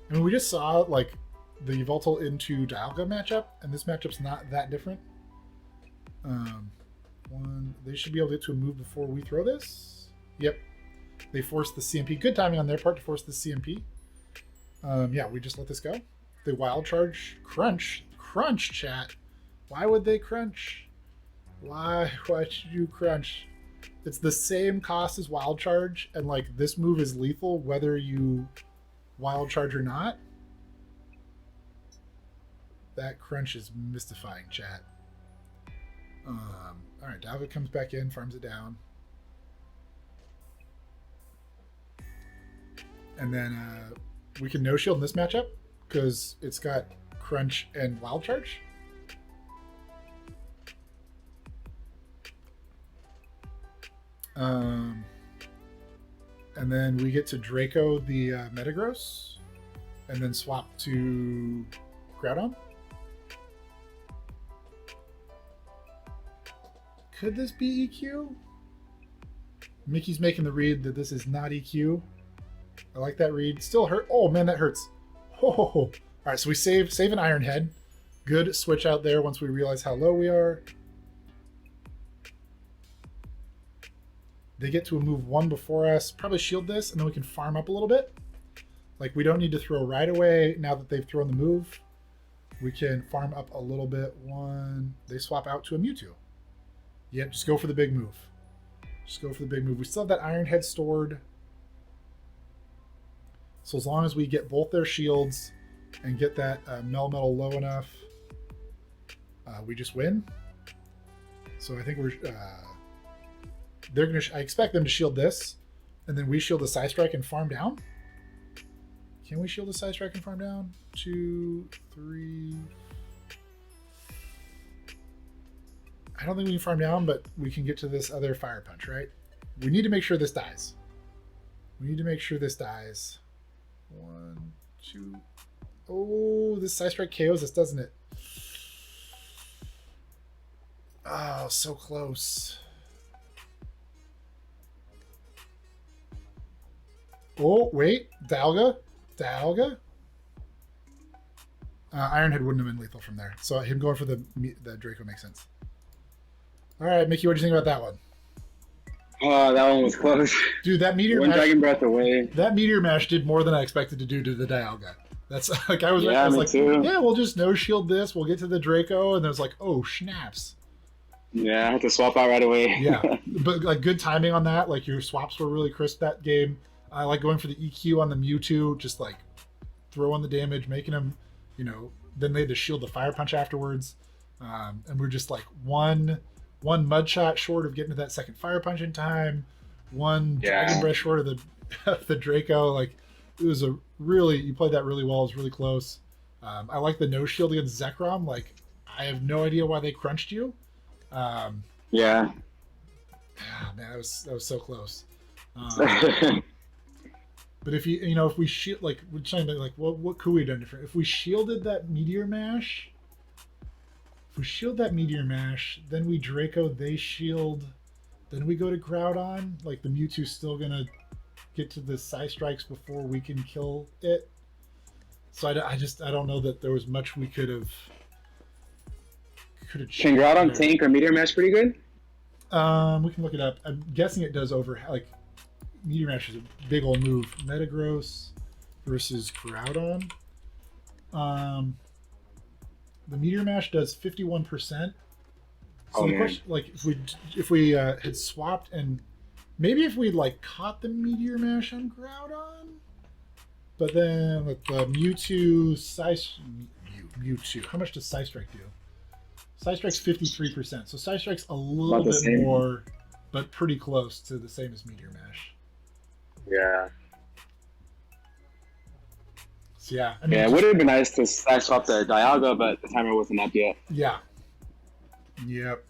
I mean, we just saw like the Yveltal into Dialga matchup, and this matchup's not that different. They should be able to get to a move before we throw this. Yep. They forced the CMP. Good timing on their part to force the CMP. Yeah, we just let this go. They Wild Charge. Crunch. Crunch, chat. Why would they crunch? Why should you crunch? It's the same cost as Wild Charge, and like this move is lethal whether you Wild Charge or not. That crunch is mystifying, chat. Alright, Dialga comes back in, farms it down. And then we can no-shield in this matchup because it's got Crunch and Wild Charge. And then we get to Draco the Metagross and then swap to Groudon. Could this be EQ? Mickey's making the read that this is not EQ. I like that read. Still hurt. Oh man, that hurts. Oh. All right, so we save an Iron Head. Good switch out there once we realize how low we are. They get to a move one before us. Probably shield this, and then we can farm up a little bit. Like, we don't need to throw right away now that they've thrown the move. We can farm up a little bit. One. They swap out to a Mewtwo. Yep, just go for the big move. Just go for the big move. We still have that Iron Head stored. So as long as we get both their shields and get that Melmetal low enough, we just win. So I think we're... they're gonna. I expect them to shield this, and then we shield the Psystrike and farm down. Can we shield the Psystrike and farm down? 2, 3. I don't think we can farm down, but we can get to this other Fire Punch, right? We need to make sure this dies. We need to make sure this dies. 1, 2. Oh, this Psystrike KOs us, doesn't it? Oh, so close. Oh, wait. Dialga? Iron Head wouldn't have been lethal from there. So him going for the Draco makes sense. All right, Mickey, what do you think about that one? Oh, that one was close. Dude, that Meteor One Mash... Dragon Breath away. That Meteor Mash did more than I expected to do to the Dialga. That's like, I was Yeah, me like, too. yeah, we'll just no-shield this. We'll get to the Draco. And then it's like, oh, snaps. Yeah, I had to swap out right away. Yeah, but like good timing on that. Like your swaps were really crisp that game. I like going for the EQ on the Mewtwo, just like throwing the damage, making him, then they had to shield the Fire Punch afterwards. And we're just like one Mud Shot short of getting to that second Fire Punch in time, one Dragon Breath short of the Draco. Like, it was you played that really well. It was really close. I like the no shield against Zekrom. Like, I have no idea why they crunched you. Yeah. Man, that was so close. But if if we shield, like, we're trying to like, what could we have done different? If we shielded that Meteor Mash, then we Draco, they shield, then we go to Groudon. Like, the Mewtwo's still gonna get to the Psystrikes before we can kill it. So I don't know that there was much we could have. Can Groudon tank or Meteor Mash pretty good? We can look it up. I'm guessing it does over, like, Meteor Mash is a big old move. Metagross versus Groudon. The Meteor Mash does 51%. So the question, like, if we had swapped, and maybe if we like caught the Meteor Mash on Groudon, but then with the Mewtwo, how much does Psystrike do? Psystrike's 53%, so Psystrike's a little bit more, but pretty close to the same as Meteor Mash. Yeah. So yeah, I mean, it would have been nice to side swap the Dialga, but the timer wasn't up yet. Yeah. Yep.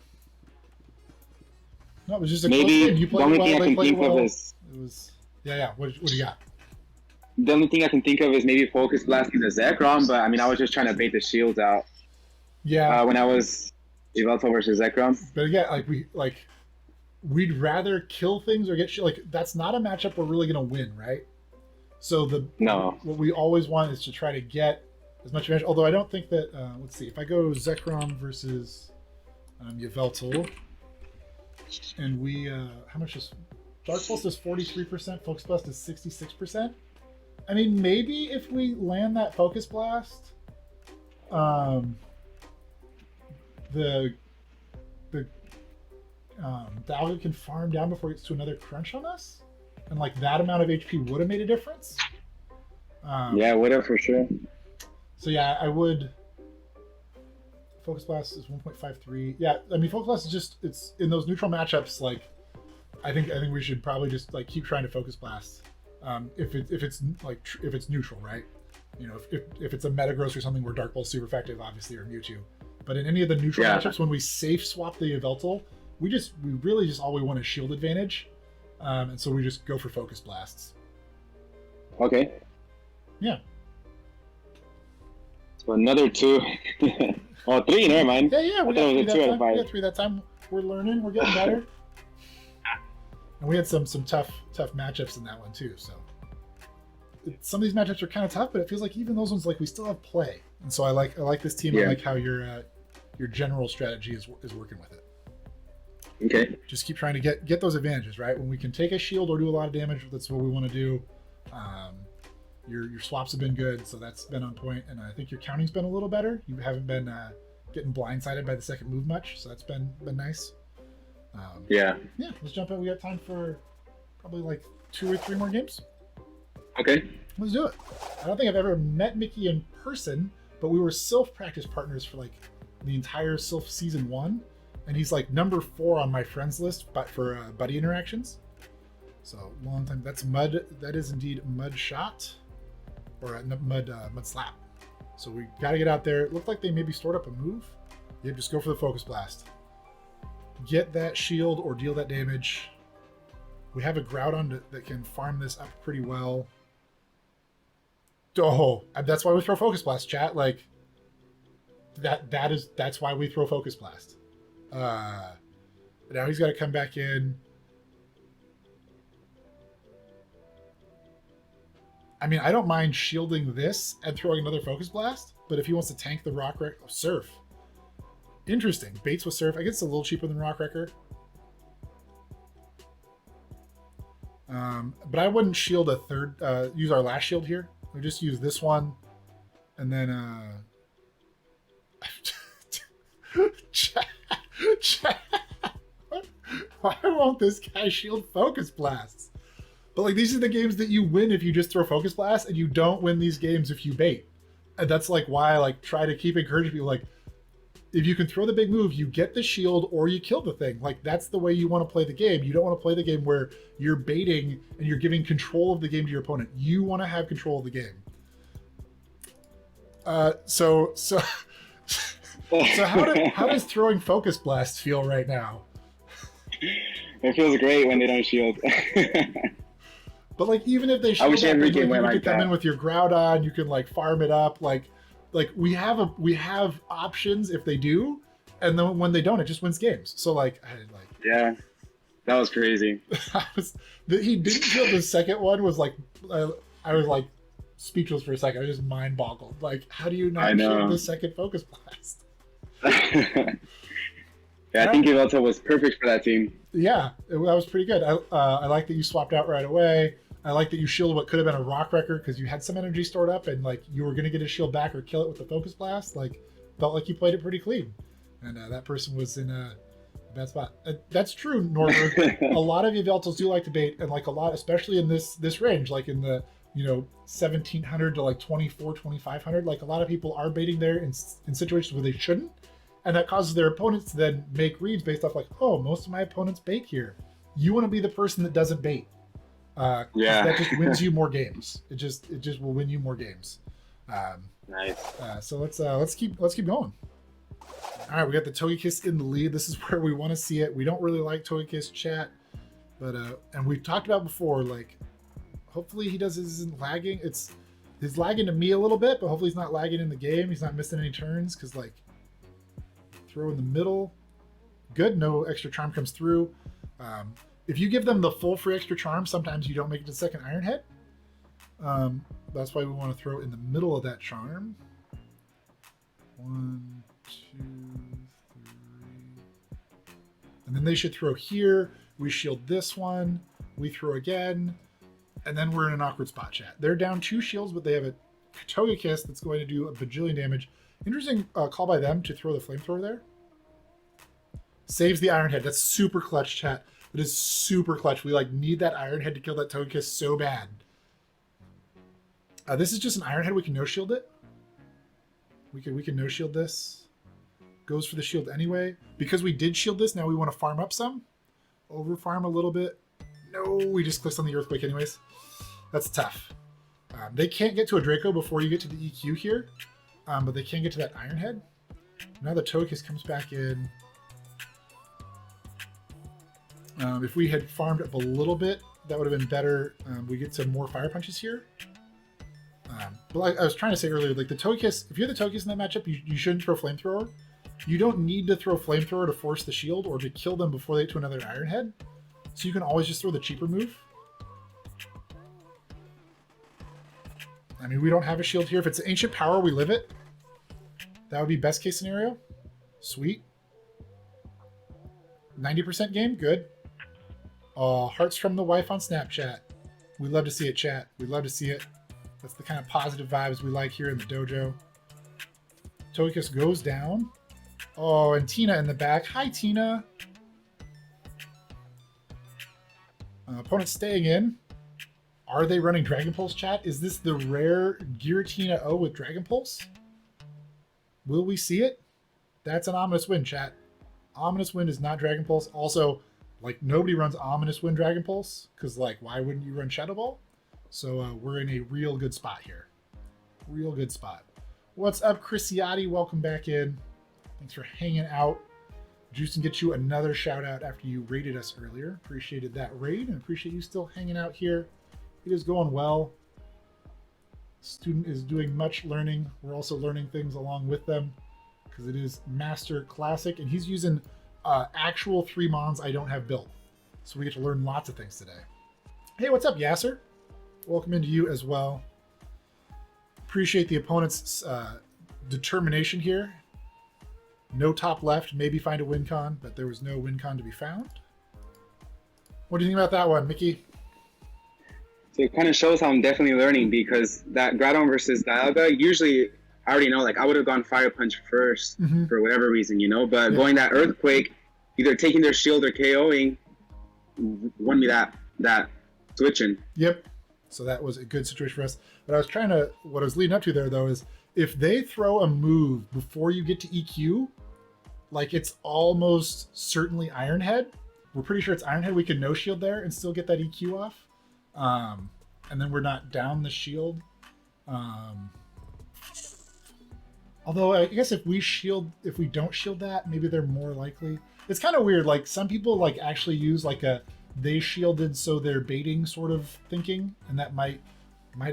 No, it was just a maybe close game. You played the only well, thing I they can played think well. of is It was yeah. What do you got? the only thing I can think of is maybe Focus Blasting the Zekrom, but I mean I was just trying to bait the shields out. Yeah. when I was Yveltal versus Zekrom. But again, we'd rather kill things or get shit. Like that's not a matchup we're really gonna win, right? So what we always want is to try to get as much advantage. Although I don't think that. Let's see. If I go Zekrom versus Yveltal, and we how much is Dark Pulse is 43%, Focus Blast is 66%. I mean, maybe if we land that Focus Blast, the Dalga can farm down before it gets to another crunch on us, and like that amount of HP would have made a difference. Yeah, would have for sure. So yeah, I would. Focus Blast is 1.53. Yeah, I mean Focus Blast is just it's in those neutral matchups. Like, I think we should probably just like keep trying to Focus Blast. If it's neutral, right? You know, if it's a Metagross or something where Dark Pulse super effective, obviously, or Mewtwo. But in any of the neutral matchups, when we safe swap the Yveltal, we really just all we want is shield advantage, and so we just go for Focus Blasts. Okay. Yeah. So another 2. Oh, 3. Never mind. Yeah. We got 3 that time. We're learning. We're getting better. And we had some tough matchups in that one too. So some of these matchups are kind of tough, but it feels like even those ones, like we still have play. And so I like this team. Yeah. I like how your general strategy is working with it. Okay. Just keep trying to get those advantages, right? When we can take a shield or do a lot of damage, that's what we want to do. Your swaps have been good, so that's been on point, and I think your counting's been a little better. You haven't been getting blindsided by the second move much, so that's been nice. Yeah, let's jump in. We got time for probably like 2 or 3 more games. Okay. Let's do it. I don't think I've ever met Mickey in person, but we were Sylph practice partners for like the entire Sylph season 1, and he's like number 4 on my friends list, but for buddy interactions. So long time. That's Mud. That is indeed Mud Shot, or Mud Slap. So we got to get out there. It looked like they maybe stored up a move. Yeah, just go for the Focus Blast. Get that shield or deal that damage. We have a Groudon that can farm this up pretty well. Oh, that's why we throw Focus Blast, chat. Like that's why we throw Focus Blast. Now he's got to come back in. I mean, I don't mind shielding this and throwing another Focus Blast, but if he wants to tank the Rock Wrecker... Oh, Surf. Interesting. Baits with Surf. I guess it's a little cheaper than Rock Wrecker. But I wouldn't shield a third... use our last shield here. We just use this one, and then... Why won't this guy shield Focus Blasts? But like these are the games that you win if you just throw Focus Blast, and you don't win these games if you bait. And that's like why I like try to keep encouraging people, like if you can throw the big move, you get the shield or you kill the thing. Like that's the way you want to play the game. You don't want to play the game where you're baiting and you're giving control of the game to your opponent. You want to have control of the game. So how does throwing Focus Blast feel right now? It feels great when they don't shield. But like even if they shield, you can come in with your Groudon. You can like farm it up. Like we have options if they do, and then when they don't, it just wins games. So yeah, that was crazy. He didn't shield the second one. Was like I was like speechless for a second. I was just mind boggled. Like how do you not shield the second Focus Blast? Yeah, I think Yveltal was perfect for that team. Yeah, that was pretty good. I like that you swapped out right away. I like that you shielded what could have been a Rock Wrecker because you had some energy stored up and like you were going to get a shield back or kill it with the Focus Blast. Like felt like you played it pretty clean, and that person was in a bad spot. That's true, Norbert. A lot of Yveltals do like to bait, and like a lot, especially in this range, like in the 1700 to like 2500. Like a lot of people are baiting there in situations where they shouldn't. And that causes their opponents to then make reads based off like, oh, most of my opponents bait here. You want to be the person that doesn't bait. That just wins you more games. It just will win you more games. Nice. So let's keep going. All right, we got the Togekiss in the lead. This is where we want to see it. We don't really like Togekiss, chat, but and we've talked about before. Like, hopefully he isn't lagging. He's lagging to me a little bit, but hopefully he's not lagging in the game. He's not missing any turns because like. Throw in the middle. Good. No extra charm comes through. If you give them the full free extra charm, sometimes you don't make it to second Iron Head. That's why we want to throw in the middle of that charm. 1, 2, 3. And then they should throw here. We shield this one. We throw again. And then we're in an awkward spot, chat. They're down 2 shields, but they have a Togekiss that's going to do a bajillion damage. Interesting call by them to throw the flamethrower there. Saves the Iron Head. That's super clutch, chat. That is super clutch. We like need that Iron Head to kill that Togekiss so bad. This is just an Iron Head. We can no shield it. We can no shield this. Goes for the shield anyway. Because we did shield this, now we want to farm up some. Over farm a little bit. No, we just clicked on the Earthquake anyways. That's tough. They can't get to a Draco before you get to the EQ here. But they can get to that Iron Head. Now the Togekiss comes back in. If we had farmed up a little bit, that would have been better. We get some more Fire Punches here. But like I was trying to say earlier, like the Togekiss, if you're the Togekiss in that matchup, you shouldn't throw Flamethrower. You don't need to throw Flamethrower to force the shield or to kill them before they get to another Iron Head. So you can always just throw the cheaper move. I mean, we don't have a shield here. If it's Ancient Power, we live it. That would be best case scenario. Sweet. 90% game, good. Hearts from the wife on Snapchat. We love to see it, chat. We love to see it. That's the kind of positive vibes we like here in the dojo. Togekiss goes down. Oh, and Tina in the back. Hi, Tina. Opponent staying in. Are they running Dragon Pulse, chat? Is this the rare Giratina O with Dragon Pulse? Will we see it? That's an Ominous Wind, chat. Ominous Wind is not Dragon Pulse. Also, like, nobody runs Ominous Wind Dragon Pulse, because, like, why wouldn't you run Shadow Ball? So we're in a real good spot here. Real good spot. What's up, Chrisiati? Welcome back in. Thanks for hanging out. Juicing gets you another shout out after you raided us earlier. Appreciated that raid and appreciate you still hanging out here. It is going well. Student is doing much learning. We're also learning things along with them because it is Master Classic and he's using actual 3 mons I don't have built. So we get to learn lots of things today. Hey, what's up, Yasser? Welcome into you as well. Appreciate the opponent's determination here. No top left, maybe find a win con, but there was no win con to be found. What do you think about that one, Mickey? So it kind of shows how I'm definitely learning because that Groudon versus Dialga, usually I already know, like I would have gone Fire Punch first for whatever reason, you know, but going that Earthquake, either taking their shield or KOing, won me that switching. Yep. So that was a good situation for us. But what I was leading up to there though is if they throw a move before you get to EQ, like it's almost certainly Iron Head. We're pretty sure it's Iron Head. We can no shield there and still get that EQ off. And then we're not down the shield. Although I guess if we don't shield that, maybe they're more likely. It's kind of weird. Like some people like actually use like a they shielded so they're baiting sort of thinking, and that might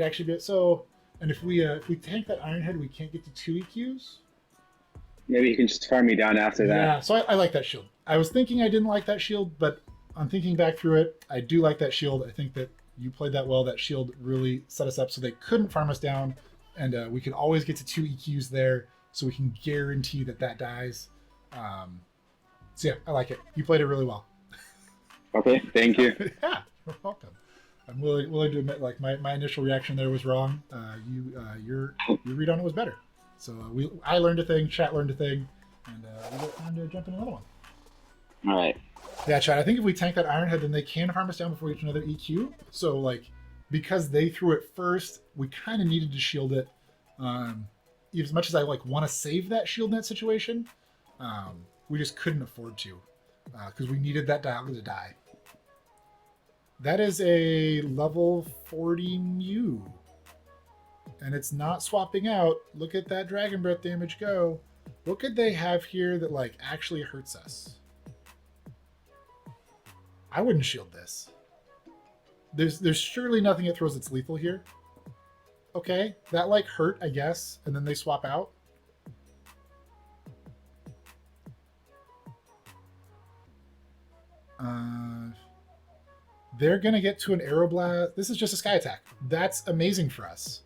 actually be it. So, and if we tank that Iron Head, we can't get to 2 EQs. Maybe you can just farm me down after that. Yeah, so I like that shield. I was thinking I didn't like that shield, but on thinking back through it, I do like that shield. I think that you played that well. That shield really set us up so they couldn't farm us down, and we can always get to 2 EQs there, so we can guarantee that dies. So yeah, I like it. You played it really well. Okay, thank you. Yeah, you're welcome. I'm willing to admit, like my initial reaction there was wrong. Your read on it was better. So I learned a thing, chat learned a thing, and we got time to jump in another one. All right. Yeah, chat. I think if we tank that Iron Head, then they can harm us down before we get to another EQ. So like, because they threw it first, we kind of needed to shield it. As much as I like want to save that shield in that situation, we just couldn't afford to because we needed that Dialga to die. That is a level 40 Mew. And it's not swapping out. Look at that Dragon Breath damage go. What could they have here that like actually hurts us? I wouldn't shield this. There's surely nothing that throws its lethal here. Okay, that like hurt, I guess, and then they swap out. They're going to get to an Aeroblast. This is just a Sky Attack. That's amazing for us.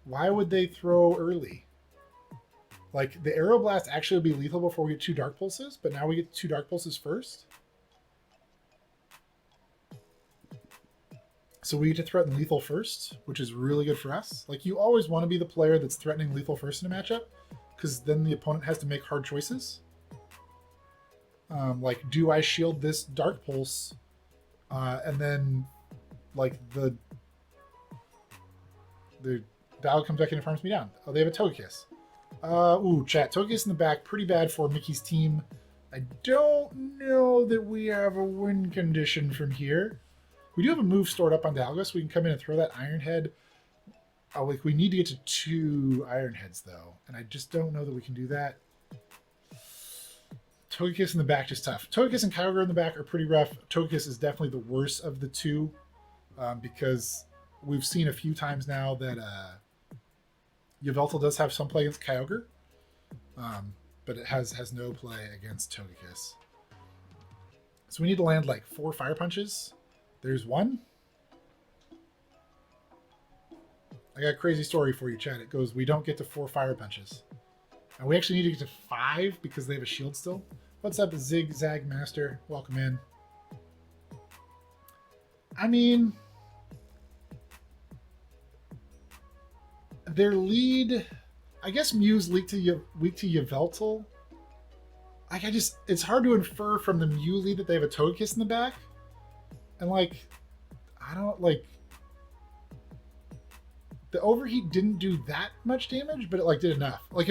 Why would they throw early? Like, the Aeroblast actually would be lethal before we get 2 Dark Pulses, but now we get 2 Dark Pulses first. So we get to threaten lethal first, which is really good for us. Like, you always want to be the player that's threatening lethal first in a matchup, because then the opponent has to make hard choices. Like, do I shield this Dark Pulse, and then, like, the Dial comes back in and farms me down. Oh, they have a Togekiss. Ooh, chat. Togekiss in the back, pretty bad for Mickey's team. I don't know that we have a win condition from here. We do have a move stored up on Dialga, so we can come in and throw that Iron Head. Oh, like, we need to get to 2 Iron Heads, though, and I just don't know that we can do that. Togekiss in the back is tough. Togekiss and Kyogre in the back are pretty rough. Togekiss is definitely the worst of the 2, because we've seen a few times now that Yveltal does have some play against Kyogre, but it has no play against Togekiss. So we need to land like 4 Fire Punches. There's 1. I got a crazy story for you, Chad. It goes, we don't get to 4 Fire Punches. And we actually need to get to 5 because they have a shield still. What's up, Zigzag Master? Welcome in. I mean, their lead, I guess Mew's weak to Yveltal. Like, it's hard to infer from the Mew lead that they have a Togekiss in the back. And, like, I don't, like, the Overheat didn't do that much damage, but it, like, did enough. Like,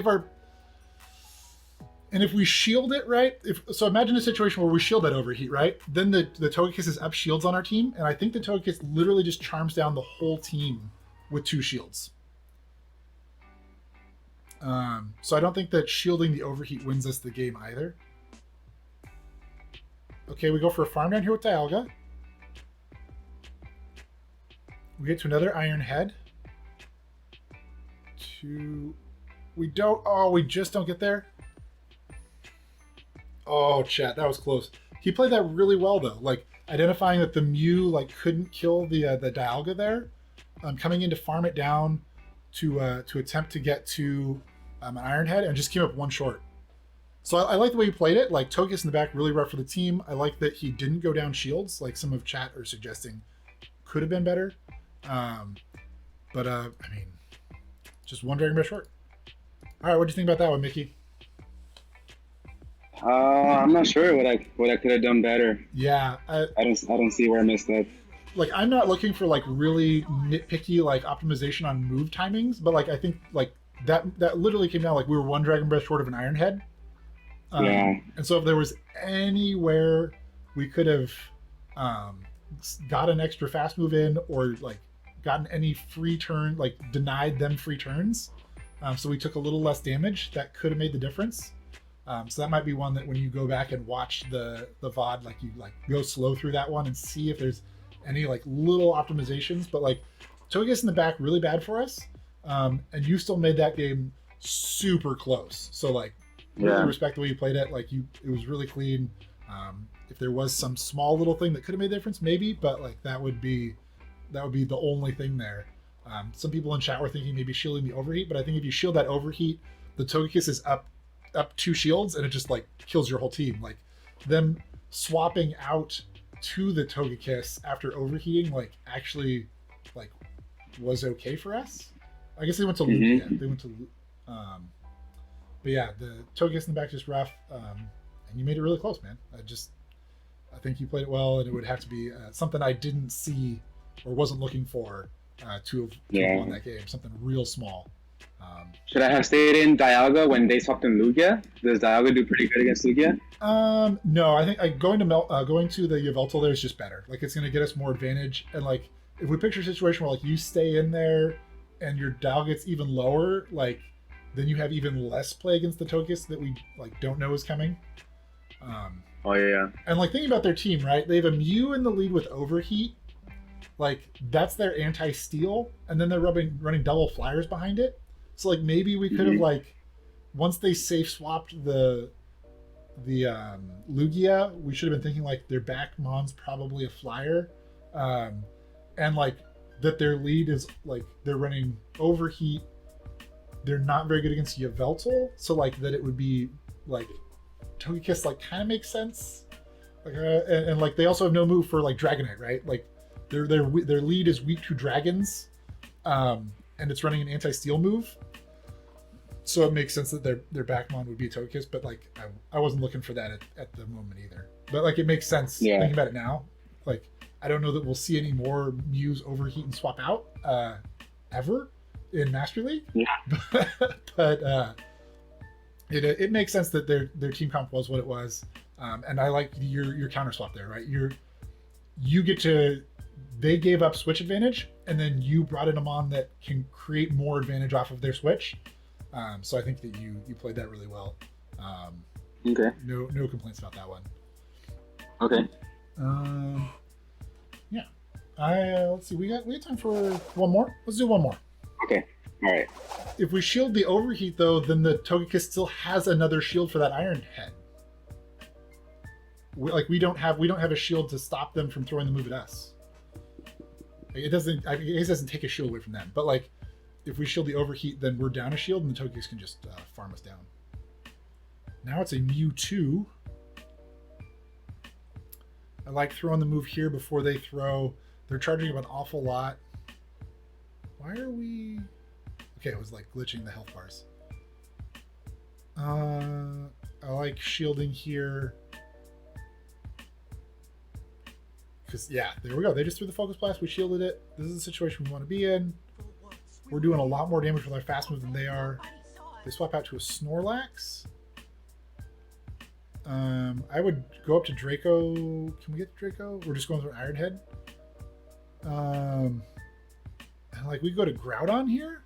if we shield it, right? So imagine a situation where we shield that Overheat, right? Then the Togekiss is up shields on our team, and I think the Togekiss literally just charms down the whole team with 2 shields. So I don't think that shielding the Overheat wins us the game either. Okay, we go for a farm down here with Dialga. We get to another Iron Head. We just don't get there. Oh, chat, that was close. He played that really well, though. Like, identifying that the Mew, like, couldn't kill the Dialga there. Coming in to farm it down to attempt to get to an Iron Head, and just came up 1 short. So I like the way he played it. Like, Togekiss in the back, really rough for the team. I like that he didn't go down shields, like some of chat are suggesting could have been better. I mean, just 1 Dragon Breath short. All right, what do you think about that one, Mickey? I'm not sure what I could have done better. Yeah, I don't see where I messed up. Like, I'm not looking for like really nitpicky like optimization on move timings, but like I think like that literally came down like we were 1 Dragon Breath short of an Iron Head. Yeah. And so if there was anywhere we could have got an extra fast move in, or like gotten any free turn, like denied them free turns, so we took a little less damage, that could have made the difference. So that might be one that when you go back and watch the VOD, like you like go slow through that one and see if there's any like little optimizations. But like Togekiss in the back, really bad for us. And you still made that game super close. So like really respect the way you played it. Like it was really clean. If there was some small little thing that could have made a difference, maybe, but like that would be the only thing there. Some people in chat were thinking maybe shielding the Overheat, but I think if you shield that Overheat, the Togekiss is up 2 shields and it just like kills your whole team. Like them swapping out to the Togekiss after overheating like actually like was okay for us. I guess they went to Lugia. They went to but yeah, the Togekiss in the back just rough, and you made it really close, man. I think you played it well, and it would have to be something I didn't see or wasn't looking for to have won that game. Something real small. Should I have stayed in Dialga when they swapped in Lugia? Does Dialga do pretty good against Lugia? No, I think going to the Yveltal there is just better. Like it's going to get us more advantage. And like if we picture a situation where like you stay in there and your Dial gets even lower, like then you have even less play against the Togekiss that we like don't know is coming. Oh yeah. And like thinking about their team, right? They have a Mew in the lead with Overheat. Like that's their anti-steal, and then they're running double flyers behind it. So like maybe we could have like once they safe swapped the the Lugia, we should have been thinking like their back mon's probably a flyer, and like that their lead is like they're running Overheat. They're not very good against Yveltal, so like that it would be like Togekiss like kind of makes sense. Like and like they also have no move for like Dragonite, right? Like their lead is weak to dragons, and it's running an anti-steel move. So it makes sense that their backmon would be Togekiss, but like I wasn't looking for that at the moment either. But like it makes sense thinking about it now. Like I don't know that we'll see any more Mews Overheat and swap out ever in Master League. Yeah. but it makes sense that their team comp was what it was, and I like your counter swap there, right? You get to, they gave up switch advantage, and then you brought in a mon that can create more advantage off of their switch. So I think that you played that really well. Okay. No complaints about that one. Okay. Yeah. Let's see. We got time for one more. Let's do one more. Okay. All right. If we shield the Overheat though, then the Togekiss still has another shield for that Iron Head. We don't have a shield to stop them from throwing the move at us. It doesn't take a shield away from them, but like if we shield the Overheat, then we're down a shield and the Togekiss can just farm us down. Now it's a Mewtwo. I like throwing the move here before they throw. They're charging up an awful lot. Why are we... Okay, it was like glitching the health bars. I like shielding here. Because, yeah, there we go. They just threw the Focus Blast. We shielded it. This is the situation we want to be in. We're doing a lot more damage with our fast move than they are. They swap out to a Snorlax. I would go up to Draco. Can we get Draco? We're just going through Iron Head. And like we go to Groudon here.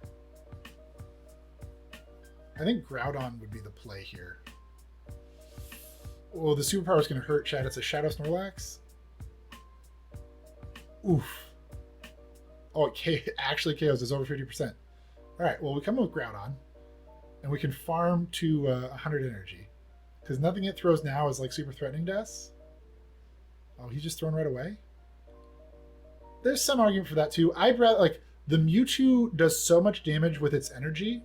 I think Groudon would be the play here. Oh, the superpower is going to hurt, Chad. It's a Shadow Snorlax. Oof. Oh, it actually KOs is over 50%. All right, well, we come with Groudon, and we can farm to 100 energy. Because nothing it throws now is like super threatening to us. Oh, he's just thrown right away? There's some argument for that too. I'd rather, like, the Mewtwo does so much damage with its energy.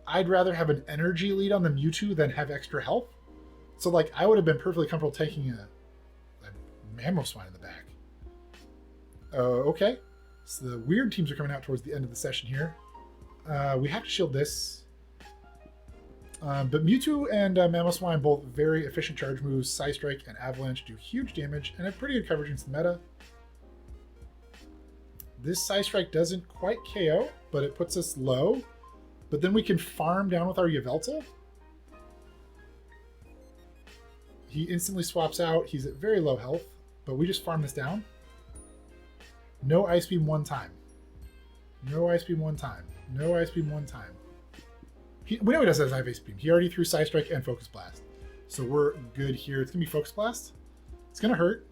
I'd rather have an energy lead on the Mewtwo than have extra health. So, like, I would have been perfectly comfortable taking a Mamoswine in the back. Okay. So the weird teams are coming out towards the end of the session here. We have to shield this. But Mewtwo and Mamoswine, both very efficient charge moves. Psystrike and Avalanche do huge damage and have pretty good coverage against the meta. This Psystrike doesn't quite KO, but it puts us low. But then we can farm down with our Yveltal. He instantly swaps out. He's at very low health, but we just farm this down. No Ice Beam one time. No Ice Beam one time. No Ice Beam one time. We know he doesn't have Ice Beam. He already threw Psystrike and Focus Blast. So we're good here. It's going to be Focus Blast. It's going to hurt.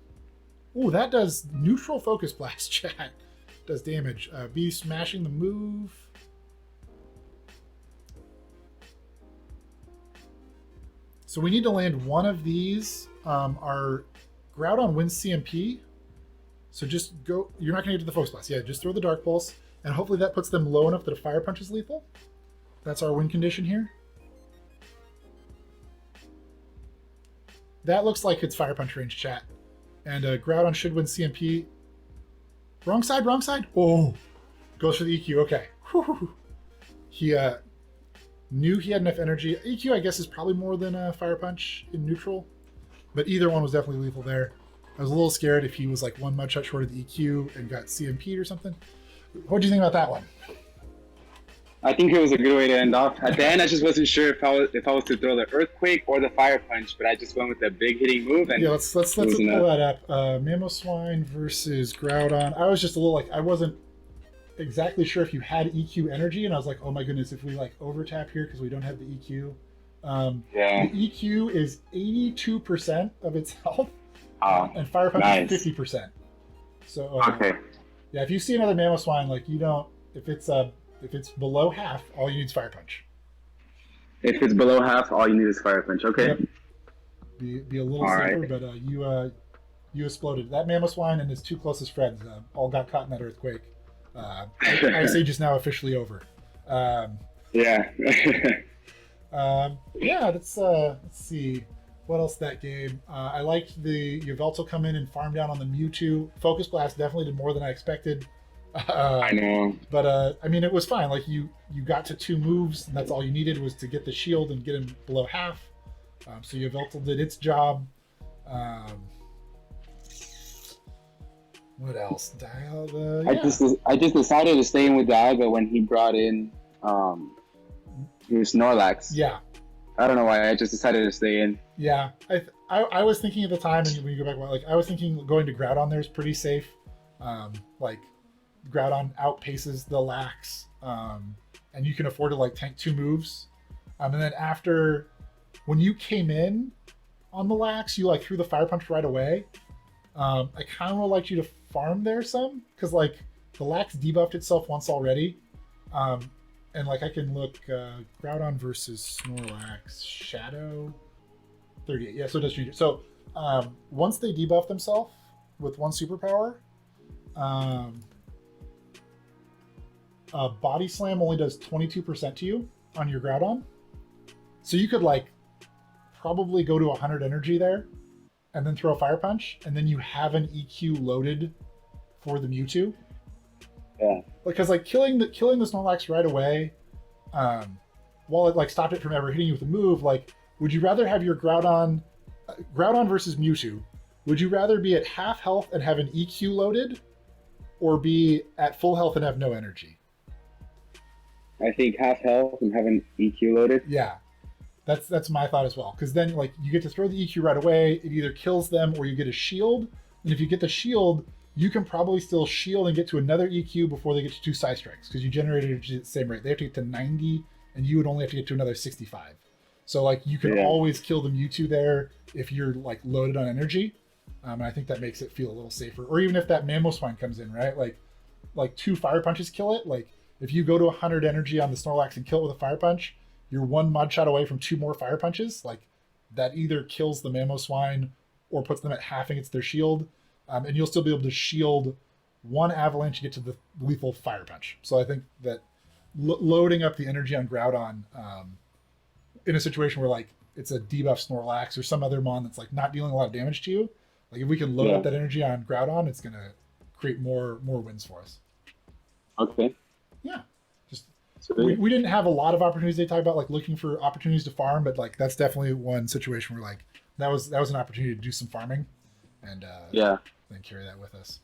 Ooh, that does neutral Focus Blast, chat. Does damage. Be smashing the move. So we need to land one of these. Our Groudon wins CMP. So just go. You're not going to get to the Focus Blast. Yeah, just throw the Dark Pulse. And hopefully that puts them low enough that a Fire Punch is lethal. That's our win condition here. That looks like it's Fire Punch range, chat. And Groudon should win CMP. Wrong side, wrong side. Oh, goes for the EQ. Okay. Whew. He knew he had enough energy. EQ, I guess, is probably more than a Fire Punch in neutral. But either one was definitely lethal there. I was a little scared if he was like one mud shot short of the EQ and got CMP'd or something. What do you think about that one? I think it was a good way to end off. At the end, I just wasn't sure if I was to throw the Earthquake or the Fire Punch, but I just went with the big hitting move. And yeah, let's pull that up. Mamoswine versus Groudon. I was just a little like, I wasn't exactly sure if you had EQ energy, and I was like, oh my goodness, if we like over tap here because we don't have the EQ. Yeah. The EQ is 82% of its health, and Fire Punch is 50%. So okay. Yeah, if you see another Mamoswine, like you don't, if it's below half, all you need is Fire Punch. If it's below half, all you need is Fire Punch. Okay. Be a little All safer, right. but you exploded. That Mamoswine and his two closest friends all got caught in that earthquake. Ice Age is now officially over. Yeah. Yeah, let's see. What else that game? I liked the Yveltal come in and farm down on the Mewtwo. Focus Blast definitely did more than I expected. I know. But I mean, it was fine. Like you got to 2 moves, and that's all you needed was to get the shield and get him below half. So Yveltal did its job. What else? Yeah. I just decided to stay in with Dialga when he brought in his Snorlax. Yeah. I don't know why. I just decided to stay in. Yeah. I was thinking at the time, and when you go back, like I was thinking going to Groudon there is pretty safe. Like Groudon outpaces the Lax, and you can afford to like tank 2 moves. And then after, when you came in on the Lax, you like threw the Fire Punch right away. I kind of would like you to farm there some, because like the Lax debuffed itself once already. And like I can look Groudon versus Snorlax Shadow 38. Yeah, so it does change it. So once they debuff themselves with 1 superpower, Body Slam only does 22% to you on your Groudon. So you could like probably go to 100 energy there and then throw a Fire Punch, and then you have an EQ loaded for the Mewtwo. Yeah. Because like killing the Snorlax right away, while it like stopped it from ever hitting you with a move, like would you rather have your Groudon versus Mewtwo? Would you rather be at half health and have an EQ loaded, or be at full health and have no energy? I think half health and have an EQ loaded. Yeah, that's my thought as well. Because then like you get to throw the EQ right away. It either kills them or you get a shield. And if you get the shield, you can probably still shield and get to another EQ before they get to 2 side strikes, because you generated energy at the same rate. They have to get to 90, and you would only have to get to another 65. So like you can always kill the Mewtwo there if you're like loaded on energy. And I think that makes it feel a little safer. Or even if that Mamoswine comes in, right? Like 2 Fire Punches kill it. Like if you go to 100 energy on the Snorlax and kill it with a Fire Punch, you're 1 Mud Shot away from 2 more Fire Punches. Like that either kills the Mamoswine or puts them at half against their shield. And you'll still be able to shield 1 Avalanche to get to the lethal Fire Punch. So I think that loading up the energy on Groudon in a situation where like it's a debuff Snorlax or some other mon that's like not dealing a lot of damage to you, like if we can load up that energy on Groudon, it's gonna create more wins for us. Okay. Yeah. Just we didn't have a lot of opportunities. They talk about like looking for opportunities to farm, but like that's definitely one situation where like that was an opportunity to do some farming, and then carry that with us.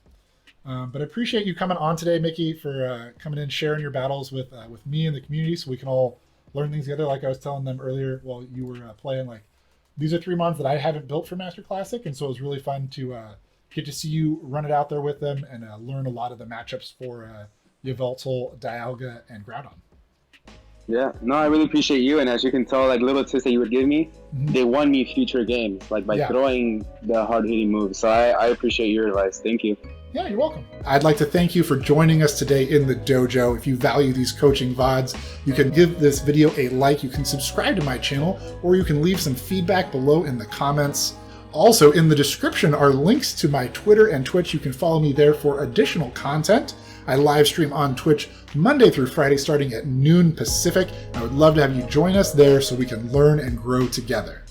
But I appreciate you coming on today, Mickey, for coming in, sharing your battles with me and the community, so we can all learn things together. Like I was telling them earlier while you were playing, like these are 3 mons that I haven't built for Master Classic, and so it was really fun to get to see you run it out there with them and learn a lot of the matchups for Yveltal, Dialga, and Groudon. Yeah, no, I really appreciate you, and as you can tell, like little tips that you would give me, they won me future games, like by throwing the hard-hitting moves. So I appreciate your advice. Thank you. Yeah, you're welcome. I'd like to thank you for joining us today in the dojo. If you value these coaching VODs, you can give this video a like, you can subscribe to my channel, or you can leave some feedback below in the comments. Also, in the description are links to my Twitter and Twitch. You can follow me there for additional content. I live stream on Twitch Monday through Friday starting at noon Pacific. I would love to have you join us there so we can learn and grow together.